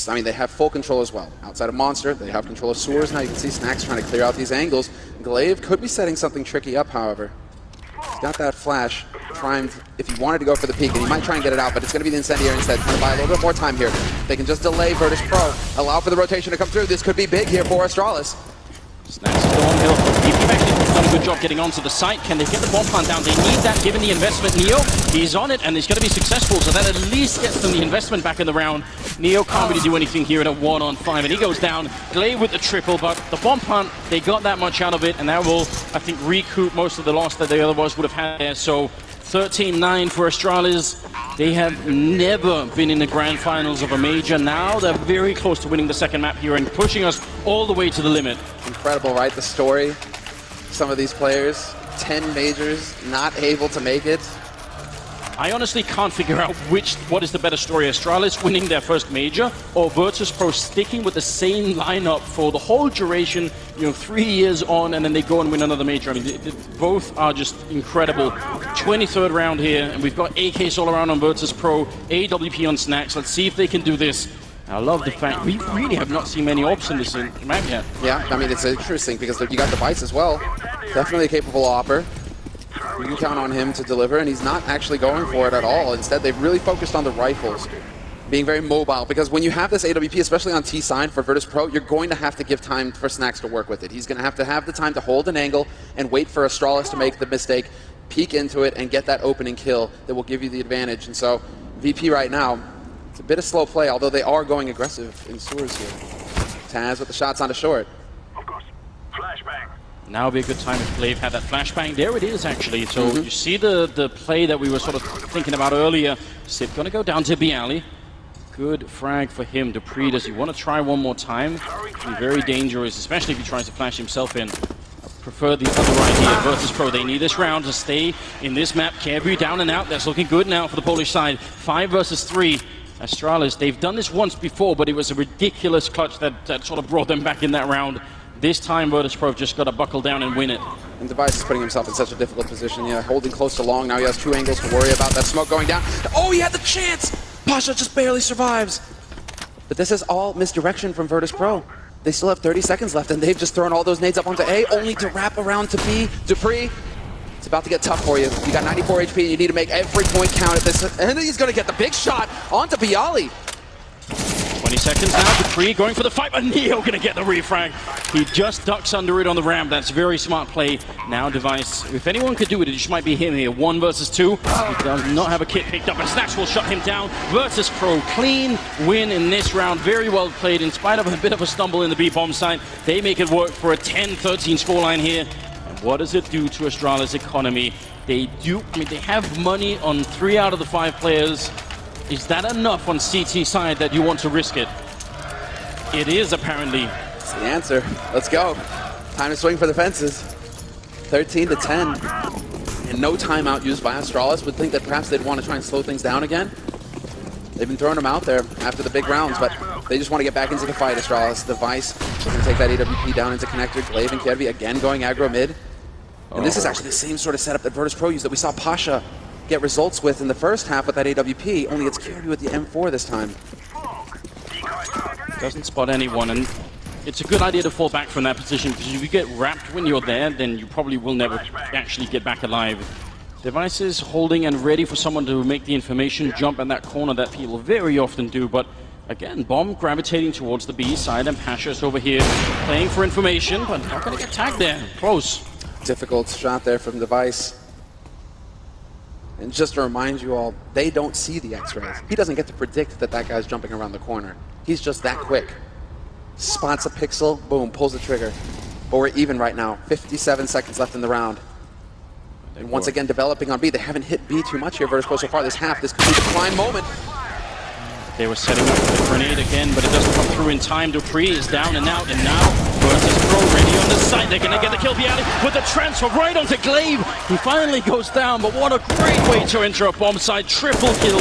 C: I mean, they have full control as well. Outside of Monster, they have control of sewers. Now you can see Snacks trying to clear out these angles. Glaive could be setting something tricky up, however. He's got that flash primed if he wanted to go for the peak, and he might try and get it out, but it's going to be the incendiary instead. Trying to buy a little bit more time here. They can just delay Virtus.pro, allow for the rotation to come through. This could be big here for Astralis.
B: Snacks is on hill. VP actually done a good job getting onto the site. Can they get the bomb plant down? They need that given the investment. Neo, he's on it and he's going to be successful, so that at least gets them the investment back in the round. Neo can't really do anything here at a 1-on-5, and he goes down. Glaive with the triple, but the bomb plant, they got that much out of it, and that will, I think, recoup most of the loss that they otherwise would have had there. So 13-9 for Astralis. They have never been in the grand finals of a major. Now they're very close to winning the second map here and pushing us all the way to the limit.
C: Incredible, right? The story. Some of these players, 10 majors, not able to make it.
B: I honestly can't figure out what is the better story, Astralis winning their first major or Virtus.pro sticking with the same lineup for the whole duration, 3 years on, and then they go and win another major. I mean, both are just incredible. 23rd round here, and we've got AKs all around on Virtus.pro, AWP on Snacks. Let's see if they can do this. I love the fact we really have not seen many ops in this map yet.
C: Yeah, I mean, it's interesting because you got Device as well. Definitely a capable opper. You can count on him to deliver, and he's not actually going for it at all. Instead, they've really focused on the rifles, being very mobile, because when you have this AWP, especially on T side for Virtus.pro, you're going to have to give time for Snacks to work with it. He's going to have the time to hold an angle and wait for Astralis to make the mistake, peek into it, and get that opening kill that will give you the advantage. And so, VP right now, it's a bit of slow play, although they are going aggressive in sewers here. Taz with the shots onto short.
A: Of course. Flashbang.
B: Now would be a good time if Glaive had that flashbang. There it is, actually. So you see the play that we were sort of thinking about earlier. Sip going to go down to B-Alley. Good frag for him. Dupree, does he want to try one more time? Be very dangerous, especially if he tries to flash himself in. Prefer the other idea. Virtus.pro, they need this round to stay in this map. Careby down and out. That's looking good now for the Polish side. 5 versus 3. Astralis, they've done this once before, but it was a ridiculous clutch that sort of brought them back in that round. This time, Virtus.pro just got to buckle down and win it.
C: And Device is putting himself in such a difficult position. Yeah, holding close to long. Now he has 2 angles to worry about. That smoke going down. Oh, he had the chance! Pasha just barely survives. But this is all misdirection from Virtus.pro. They still have 30 seconds left, and they've just thrown all those nades up onto A, only to wrap around to B. Dupree, it's about to get tough for you. You got 94 HP, and you need to make every point count at this. And he's going to get the big shot onto B-Alley.
B: 20 seconds now, Dupree going for the fight, but Neo going to get the refrag. He just ducks under it on the ramp. That's very smart play. Now Device, if anyone could do it, it just might be him here. 1 versus 2. He does not have a kit picked up, and Snacks will shut him down. Virtus.pro, clean win in this round. Very well played, in spite of a bit of a stumble in the B-bomb side. They make it work for a 10-13 scoreline here. And what does it do to Astralis' economy? They have money on 3 out of the 5 players. Is that enough on CT side that you want to risk it? It is, apparently.
C: That's the answer. Let's go. Time to swing for the fences. 13-10. And no timeout used by Astralis. Would think that perhaps they'd want to try and slow things down again. They've been throwing them out there after the big rounds, but they just want to get back into the fight, Astralis. Device going to take that AWP down into connector. Glaive and Careby again going aggro mid. And this is actually the same sort of setup that Virtus.pro used that we saw Pasha get results with in the first half with that AWP, only it's Careby with the M4 this time.
B: Doesn't spot anyone, and it's a good idea to fall back from that position, because if you get wrapped when you're there, then you probably will never actually get back alive. Device is holding and ready for someone to make the information jump in that corner that people very often do, but again, Bomb gravitating towards the B side, and Pasha's over here playing for information, but not going to get tagged there. Close.
C: Difficult shot there from Device. And just to remind you all, they don't see the X-rays. He doesn't get to predict that that guy's jumping around the corner. He's just that quick. Spots a pixel, boom, pulls the trigger. But we're even right now. 57 seconds left in the round. And once again, developing on B. They haven't hit B too much here, Virtus.pro, so far this half. This could be the prime moment.
B: They were setting up the grenade again, but it doesn't come through in time. Dupree is down and out, and now Virtus.pro ready on the side. They're going to get the kill. B-Alley with the transfer right onto Glaive. He finally goes down, but what a great way to enter a bomb side. Triple kill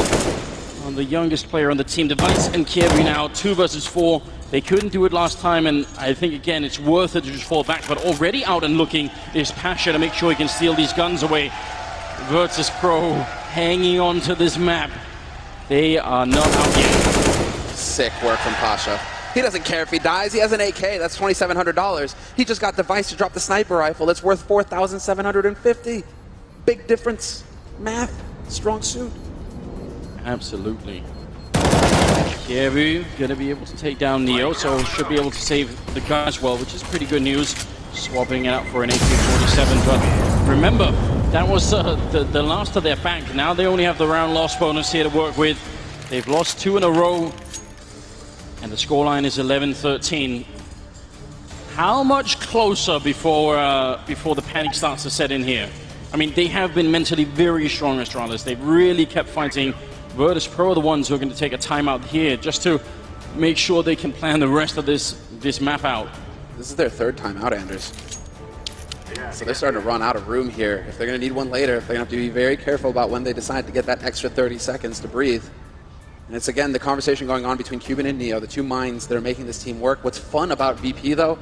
B: on the youngest player on the team. Device and Careby now 2 versus 4. They couldn't do it last time, and I think, again, it's worth it to just fall back. But already out and looking is Pasha to make sure he can steal these guns away. Virtus.pro hanging on to this map. They are not out yet.
C: Sick work from Pasha. He doesn't care if he dies. He has an AK. That's $2,700. He just got Device to drop the sniper rifle. That's worth $4,750. Big difference. Math. Strong suit.
B: Absolutely. Careby going to be able to take down Neo, so should be able to save the gun as well, which is pretty good news. swapping it out for an AK-47. But remember, that was the last of their bank. Now they only have the round loss bonus here to work with. They've lost 2 in a row, and the scoreline is 11-13. How much closer before the panic starts to set in here? I mean, they have been mentally very strong, Astralis. They've really kept fighting. Virtus.pro are the ones who are going to take a timeout here just to make sure they can plan the rest of this map out.
C: This is their 3rd timeout, Anders. So they're starting to run out of room here. If they're going to need one later, they're going to have to be very careful about when they decide to get that extra 30 seconds to breathe. And it's, again, the conversation going on between Cuban and Neo, the 2 minds that are making this team work. What's fun about VP, though,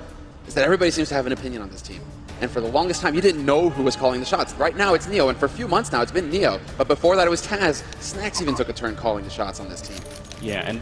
C: is that everybody seems to have an opinion on this team. And for the longest time, you didn't know who was calling the shots. Right now, it's Neo, and for a few months now, it's been Neo. But before that, it was Taz. Snax even took a turn calling the shots on this team.
B: Yeah, and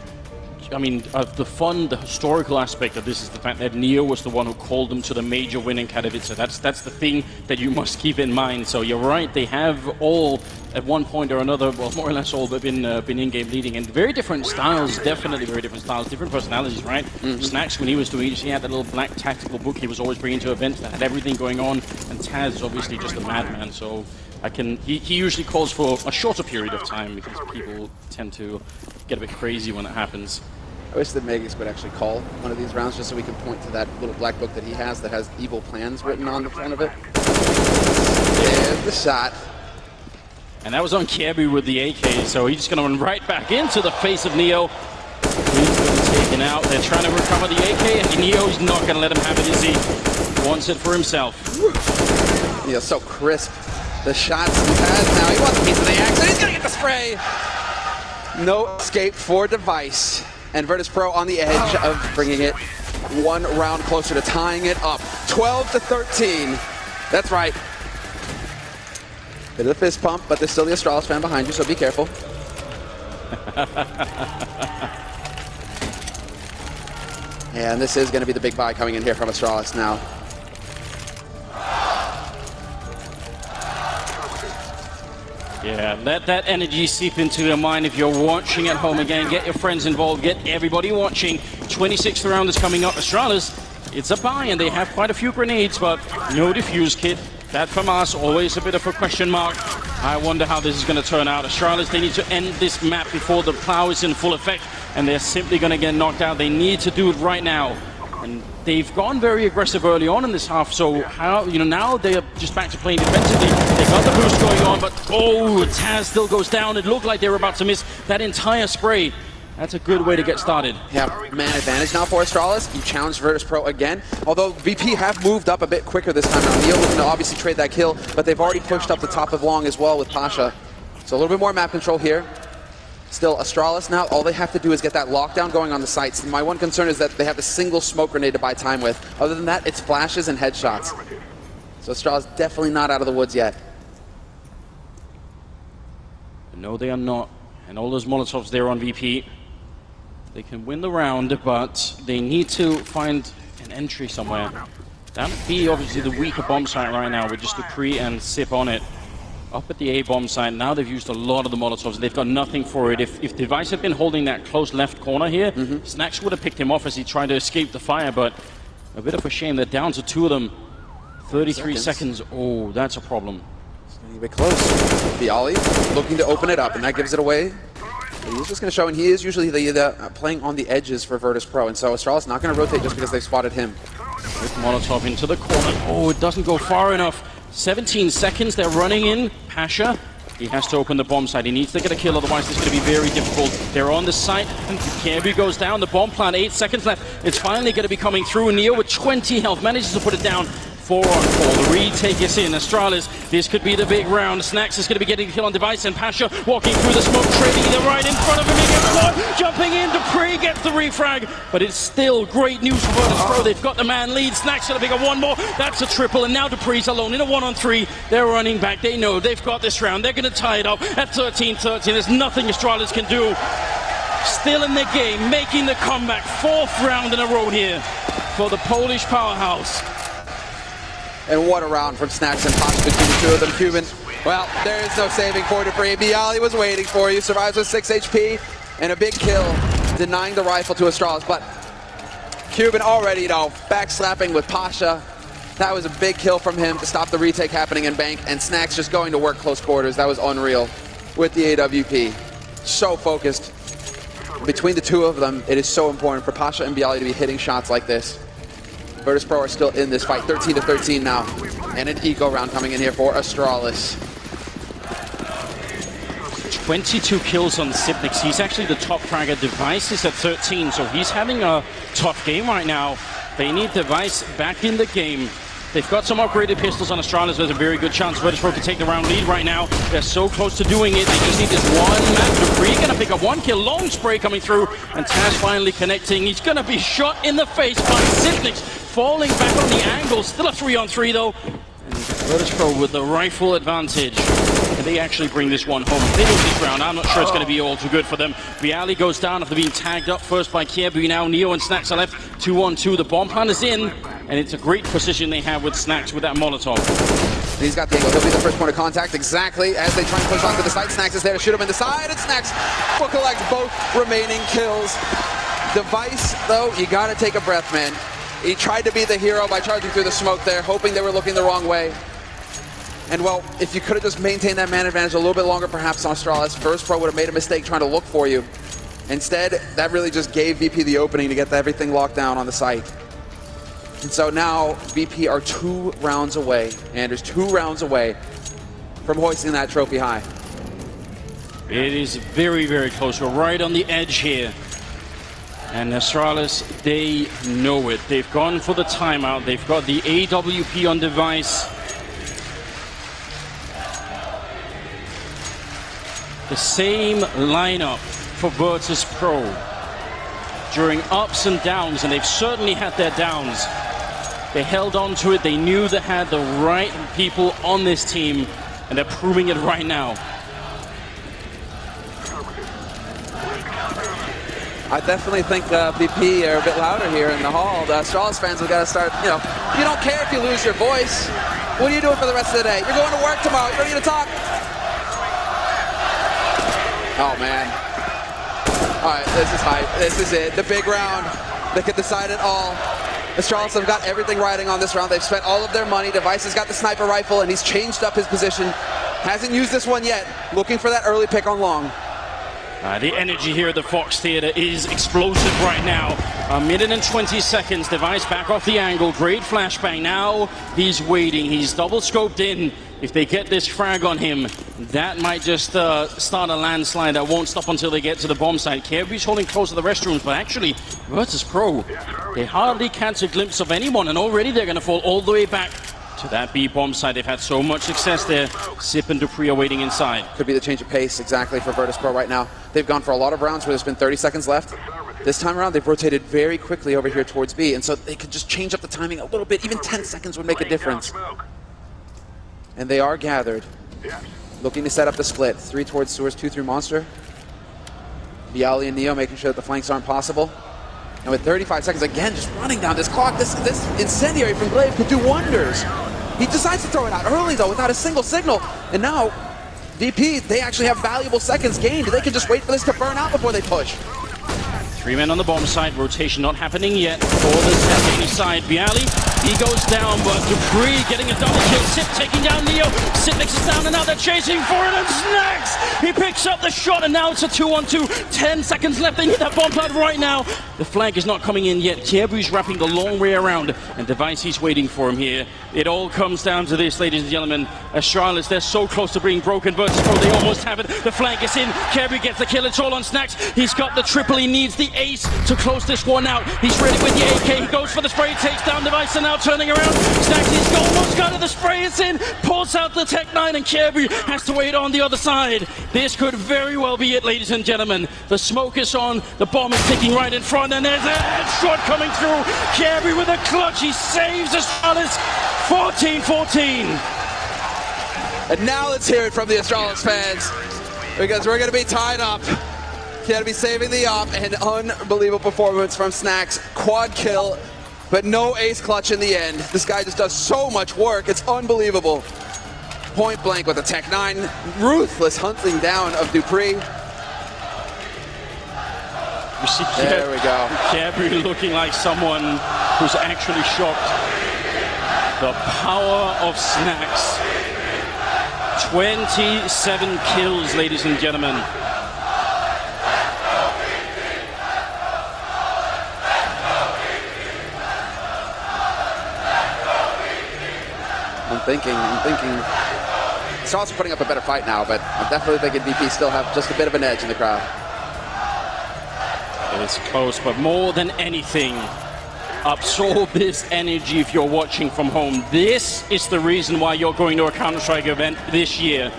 B: I mean, the historical aspect of this is the fact that Neo was the one who called them to the major winning candidate. So that's the thing that you must keep in mind. So you're right, they have all, at one point or another, well, more or less all, but been in-game leading. And very different styles, definitely very different styles, different personalities, right? Snax, when he was doing it, he had that little black tactical book he was always bringing to events that had everything going on. And Taz is obviously just a madman, so he usually calls for a shorter period of time because people tend to get a bit crazy when it happens.
C: I wish that Magus would actually call one of these rounds just so we can point to that little black book that he has that has evil plans written on the front of it. There's the shot.
B: And that was on Kirby with the AK, so he's just going to run right back into the face of Neo. He's been taken out. They're trying to recover the AK, and Neo's not going to let him have it as he wants it for himself.
C: Neo's so crisp. The shots he has now. He wants a piece of the action. He's going to get the spray. No escape for Device. And Virtus.pro on the edge of bringing it 1 round closer to tying it up. 12-13. That's right. Bit of the fist pump, but there's still the Astralis fan behind you, so be careful. And this is going to be the big buy coming in here from Astralis now.
B: Yeah, let that energy seep into your mind if you're watching at home again. Get your friends involved, get everybody watching. 26th round is coming up. Astralis, it's a buy, and they have quite a few grenades, but no defuse kit. That from us, always a bit of a question mark. I wonder how this is going to turn out. Astralis, they need to end this map before the plow is in full effect, and they're simply going to get knocked out. They need to do it right now. And they've gone very aggressive early on in this half, so how, now they're just back to playing defensively. They got the boost going on, but Taz still goes down. It looked like they were about to miss that entire spray. That's a good way to get started.
C: Yeah, man advantage now for Astralis. You challenge Virtus.pro again. Although VP have moved up a bit quicker this time around. Neo looking to obviously trade that kill, but they've already pushed up the top of long as well with Pasha. So a little bit more map control here. Still, Astralis now, all they have to do is get that lockdown going on the sites. My one concern is that they have a single smoke grenade to buy time with. Other than that, it's flashes and headshots. So Astralis definitely not out of the woods yet.
B: No, they are not. And all those Molotovs there on VP. They can win the round, but they need to find an entry somewhere. That would be obviously the weaker bomb site right now with just Dupree and Sip on it. Up at the A bomb site, now they've used a lot of the Molotovs. They've got nothing for it. If Device had been holding that close left corner here, Snax would have picked him off as he tried to escape the fire, but a bit of a shame. They're down to 2 of them. 33 seconds. Oh, that's a problem.
C: It's getting a bit close. Bialy looking to open it up, and that gives it away. But he's just going to show, and he is usually playing on the edges for Virtus.pro, and so Astralis not going to rotate just because they've spotted him.
B: With Molotov into the corner. Oh, it doesn't go far enough. 17 seconds, they're running in. Pasha, he has to open the bomb site. He needs to get a kill, otherwise this is going to be very difficult. They're on the site, and Kirby goes down. The bomb plant, 8 seconds left. It's finally going to be coming through. Neo with 20 health manages to put it down. 4 on 4. The retake is in. Astralis, this could be the big round. Snax is going to be getting a kill on Device, and Pasha walking through the smoke, trading either right in front of him. He gets one, jumping in. Dupree gets the refrag, but it's still great news for Virtus.pro. They've got the man lead. Snax going to pick up one more. That's a triple, and now Dupree's alone in a 1-on-3. They're running back. They know they've got this round. They're going to tie it up at 13-13. There's nothing Astralis can do. Still in the game, making the comeback. 4th round in a row here for the Polish powerhouse.
C: And what a round from Snax and Pasha between the 2 of them. Cuban, well, there is no saving for Dupree. Bialy was waiting for you, survives with 6 HP, and a big kill, denying the rifle to Astralis. But Cuban already, backslapping with Pasha. That was a big kill from him to stop the retake happening in Bank, and Snacks just going to work close quarters. That was unreal with the AWP. So focused. Between the two of them, it is so important for Pasha and Bialy to be hitting shots like this. Virtus.pro are still in this fight, 13-13 now. And an eco round coming in here for Astralis.
B: 22 kills on Sipnix. He's actually the top fragger. Device is at 13, so he's having a tough game right now. They need Device back in the game. They've got some upgraded pistols on Astralis. There's a very good chance Virtus.pro could take the round lead right now. They're so close to doing it. They just need this one map. Dupree gonna pick up one kill. Long spray coming through, and Taz finally connecting. He's gonna be shot in the face by Sipnix, falling back on the angle. Still a 3-on-3 though. And Virtus.pro with the rifle advantage. Can they actually bring this one home? If they lose this round, I'm not sure it's going to be all too good for them. Bialy goes down after being tagged up first by Kiebu. Now Neo and Snacks are left 2-on-2. The bomb plan is in, and it's a great position they have with Snacks with that Molotov.
C: He's got the angle. He'll be the first point of contact exactly as they try and push onto the side. Snacks is there to shoot him in the side, and Snacks will collect both remaining kills. Device, though, you got to take a breath, man. He tried to be the hero by charging through the smoke there, hoping they were looking the wrong way. And well, if you could have just maintained that man advantage a little bit longer, perhaps on Astralis, Virtus.pro would have made a mistake trying to look for you. Instead, that really just gave VP the opening to get everything locked down on the site. And so now, VP are 2 rounds away, Anders, 2 rounds away from hoisting that trophy high.
B: It is very, very close. We're right on the edge here. And Astralis, they know it. They've gone for the timeout. They've got the AWP on Device. The same lineup for Virtus.pro during ups and downs, and they've certainly had their downs. They held on to it. They knew they had the right people on this team, and they're proving it right now.
C: I definitely think VP are a bit louder here in the hall. The Astralis fans have got to start, you know, you don't care if you lose your voice. What are you doing for the rest of the day? You're going to work tomorrow. You're ready to talk? Oh, man. All right, this is hype. This is it. The big round that could decide it all. Astralis have got everything riding on this round. They've spent all of their money. Device has got the sniper rifle, and he's changed up his position. Hasn't used this one yet. Looking for that early pick on long.
B: The energy here at the Fox Theater is explosive right now. 1 minute and 20 seconds. Device back off the angle. Great flashbang. Now he's waiting. He's double scoped in. If they get this frag on him, that might just start a landslide that won't stop until they get to the bomb site. Kiebu's holding close to the restrooms, but actually, Virtus.pro, they hardly catch a glimpse of anyone, and already they're going to fall all the way back to that B bomb site. They've had so much success there. Sip and Dupree are waiting inside.
C: Could be the change of pace exactly for Virtus.pro right now. They've gone for a lot of rounds where there's been 30 seconds left. This time around, they've rotated very quickly over here towards B, and so they could just change up the timing a little bit. Even 10 seconds would make a difference. And they are gathered, looking to set up the split. 3 towards Sewers, 2 through Monster. Bialy and Neo making sure that the flanks aren't possible. And with 35 seconds, again, just running down this clock, this incendiary from Glaive could do wonders. He decides to throw it out early, though, without a single signal. And now, VP, they actually have valuable seconds gained. They can just wait for this to burn out before they push.
B: 3 men on the bomb side. Rotation not happening yet for the Zephyr side. Bialy, he goes down, but Dupree getting a double kill. Sip taking down Neo. Sipnix is down, and now they're chasing for it, and Snacks! He picks up the shot, and now it's a 2-on-2. 10 seconds left. They need that bomb plant right now. The flank is not coming in yet. Kiebu's wrapping the long way around, and Device, he's waiting for him here. It all comes down to this, ladies and gentlemen. Astralis, they're so close to being broken. Virtus.pro, they almost have it. The flank is in. Kiebu gets the kill. It's all on Snacks. He's got the triple. He needs the ace to close this one out. He's ready with the AK. He goes for the spray. Takes down Device, and now turning around. Snacks, he's almost got it. The spray is in. Pulls out the Tech 9, and Kiebu has to wait on the other side. This could very well be it, ladies and gentlemen. The smoke is on. The bomb is ticking right in front, and there's a headshot coming through. Kiebu with a clutch. He saves Astralis. 14-14.
C: And now let's hear it from the Astralis fans, because we're going to be tied up. Going to be saving the op. An unbelievable performance from Snacks. Quad kill, but no ace clutch in the end. This guy just does so much work. It's unbelievable. Point blank with a Tech 9. Ruthless hunting down of Dupree.
B: You see
C: there we go.
B: Kiebu looking like someone who's actually shocked. The power of Snacks. 27 kills, ladies and gentlemen.
C: I'm thinking. Astralis are putting up a better fight now, but I'm definitely thinking VP still have just a bit of an edge in the crowd.
B: It's close, but more than anything, absorb this energy if you're watching from home. This is the reason why you're going to a Counter-Strike event this year.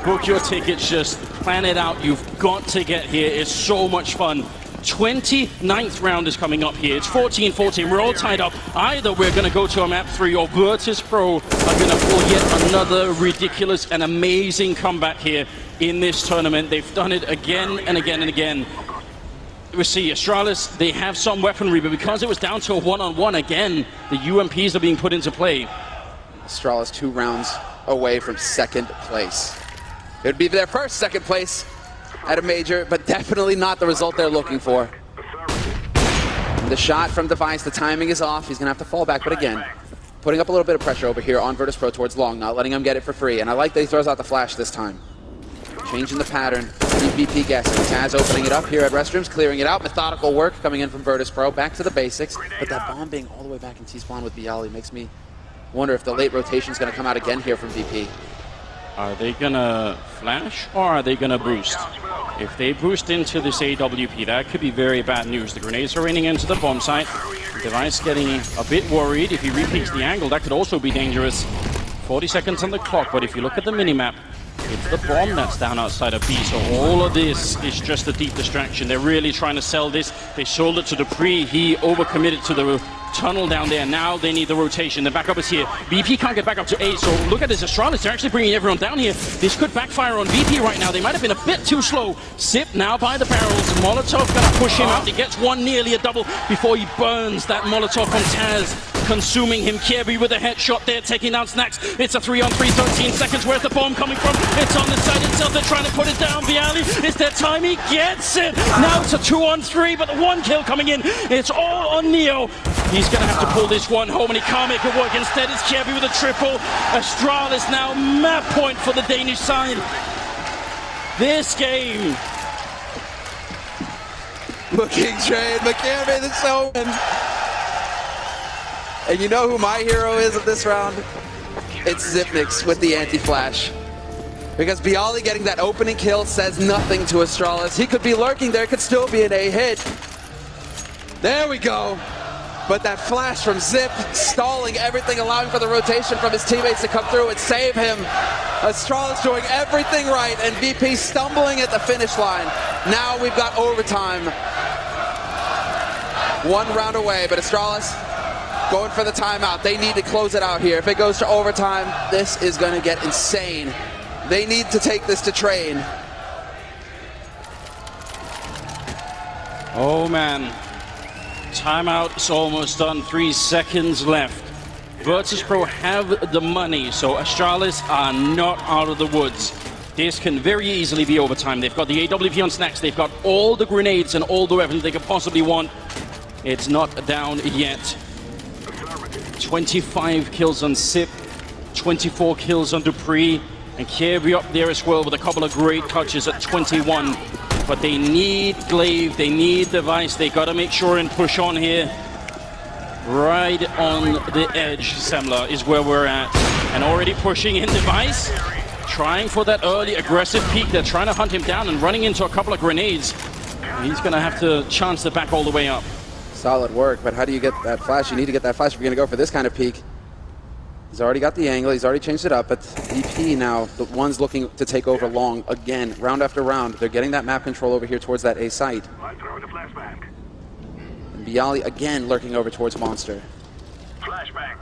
B: Book your tickets, just plan it out. You've got to get here. It's so much fun. 29th round is coming up here. It's 14-14. We're all tied up. Either we're going to go to a map 3 or Virtus.pro are going to pull yet another ridiculous and amazing comeback here in this tournament. They've done it again and again and again. We see Astralis, they have some weaponry, but because it was down to a one-on-one again, the UMPs are being put into play.
C: Astralis 2 rounds away from second place. It would be their first second place at a major, but definitely not the result they're looking for. The shot from Device, the timing is off. He's going to have to fall back, but again, putting up a little bit of pressure over here on Virtus.pro towards Long, not letting him get it for free. And I like that he throws out the flash this time. Changing the pattern. VP guessing. Taz opening it up here at Restrooms, clearing it out. Methodical work coming in from Virtus.pro. Back to the basics. But that bomb being all the way back in T-spawn with Bialy makes me wonder if the late rotation is going to come out again here from VP.
B: Are they going to flash or are they going to boost? If they boost into this AWP, that could be very bad news. The grenades are raining into the bomb site. Device getting a bit worried. If he repeats the angle, that could also be dangerous. 40 seconds on the clock, but if you look at the minimap, it's the bomb that's down outside of B, so all of this is just a deep distraction. They're really trying to sell this. They sold it to Dupree. He overcommitted to the tunnel down there. Now they need the rotation. The backup is here. VP can't get back up to 8, so look at this Astralis. They're actually bringing everyone down here. This could backfire on VP right now. They might have been a bit too slow. Sip now by the barrels. Molotov gonna push him out. He gets one, nearly a double, before he burns that Molotov from Taz, consuming him. Kirby with a headshot there, taking down Snacks. It's a 3-on-3, 13 seconds. Where's the bomb coming from? It's on the side itself. They're trying to put it down. Bialy, it's their time. He gets it. Now it's a 2-on-3, but the one kill coming in. It's all on Neo. He's going to have to pull this one home, and he can't make it work. Instead, it's Kirby with a triple. Astralis now map point for the Danish side. This game.
C: Looking trade, McKirby, the showman. And you know who my hero is of this round? It's Zipnix with the anti-flash. Because Bialy getting that opening kill says nothing to Astralis. He could be lurking there, could still be an A hit. There we go. But that flash from Zip, stalling everything, allowing for the rotation from his teammates to come through and save him. Astralis doing everything right, and VP stumbling at the finish line. Now we've got overtime. 1 round away, but Astralis going for the timeout. They need to close it out here. If it goes to overtime, this is going to get insane. They need to take this to train.
B: Oh man. Timeout is almost done. 3 seconds left. Virtus.pro have the money, so Astralis are not out of the woods. This can very easily be overtime. They've got the AWP on Snacks. They've got all the grenades and all the weapons they could possibly want. It's not down yet. 25 kills on Sip, 24 kills on Dupree, and Kirby up there as well with a couple of great touches at 21. But they need Glaive, they need Device, they got to make sure and push on here. Right on the edge, Semler, is where we're at. And already pushing in Device, trying for that early aggressive peek. They're trying to hunt him down and running into a couple of grenades. He's going to have to chance the back all the way up.
C: Solid work, but how do you get that flash? You need to get that flash if you're going to go for this kind of peek. He's already got the angle, he's already changed it up, but VP now, the ones looking to take over Long again, round after round. They're getting that map control over here towards that A site. And Bialy again lurking over towards Monster.
A: Flashbang.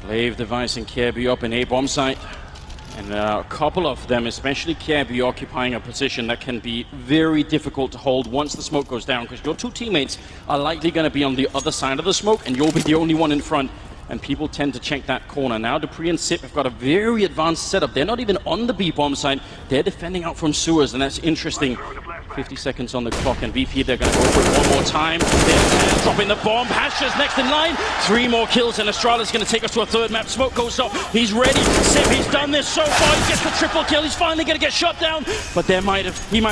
B: Glaive, Device, and Kirby up in A bomb site. And a couple of them, especially Kirby, occupying a position that can be very difficult to hold once the smoke goes down, because your 2 teammates are likely going to be on the other side of the smoke, and you'll be the only one in front. and people tend to check that corner. Now dupreeh and Sip have got a very advanced setup. They're not even on the B bomb site. They're defending out from sewers, and that's interesting. 50 seconds on the clock, and VP, they're going to go for it one more time. They're dropping the bomb. Pasha's next in line. 3 more kills, and Astralis is going to take us to a third map. Smoke goes up. He's ready. Sip, he's done this so far. He gets the triple kill. He's finally going to get shut down, but he might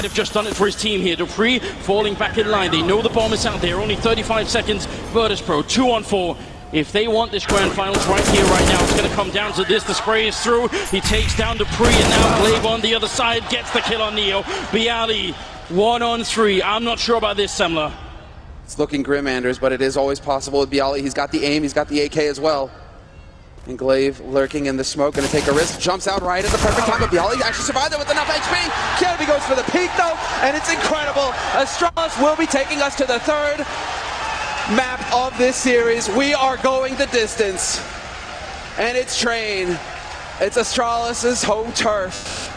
B: have just done it for his team here. dupreeh falling back in line. They know the bomb is out there. Only 35 seconds. Virtus.pro 2-on-4. If they want this grand finals right here, right now, it's going to come down to this. The spray is through. He takes down dupreeh, and now Glaive on the other side gets the kill on Neo. Bialy 1-on-3. I'm not sure about this, Semler.
C: It's looking grim, Anders, but it is always possible with Bialy. He's got the aim, he's got the AK as well. And Glaive lurking in the smoke, going to take a risk, jumps out right at the perfect time, but Bialy actually survived it with enough HP. Kennedy goes for the peek though, and it's incredible. Astralis will be taking us to the third map of this series. We are going the distance, and it's Train. It's Astralis' home turf.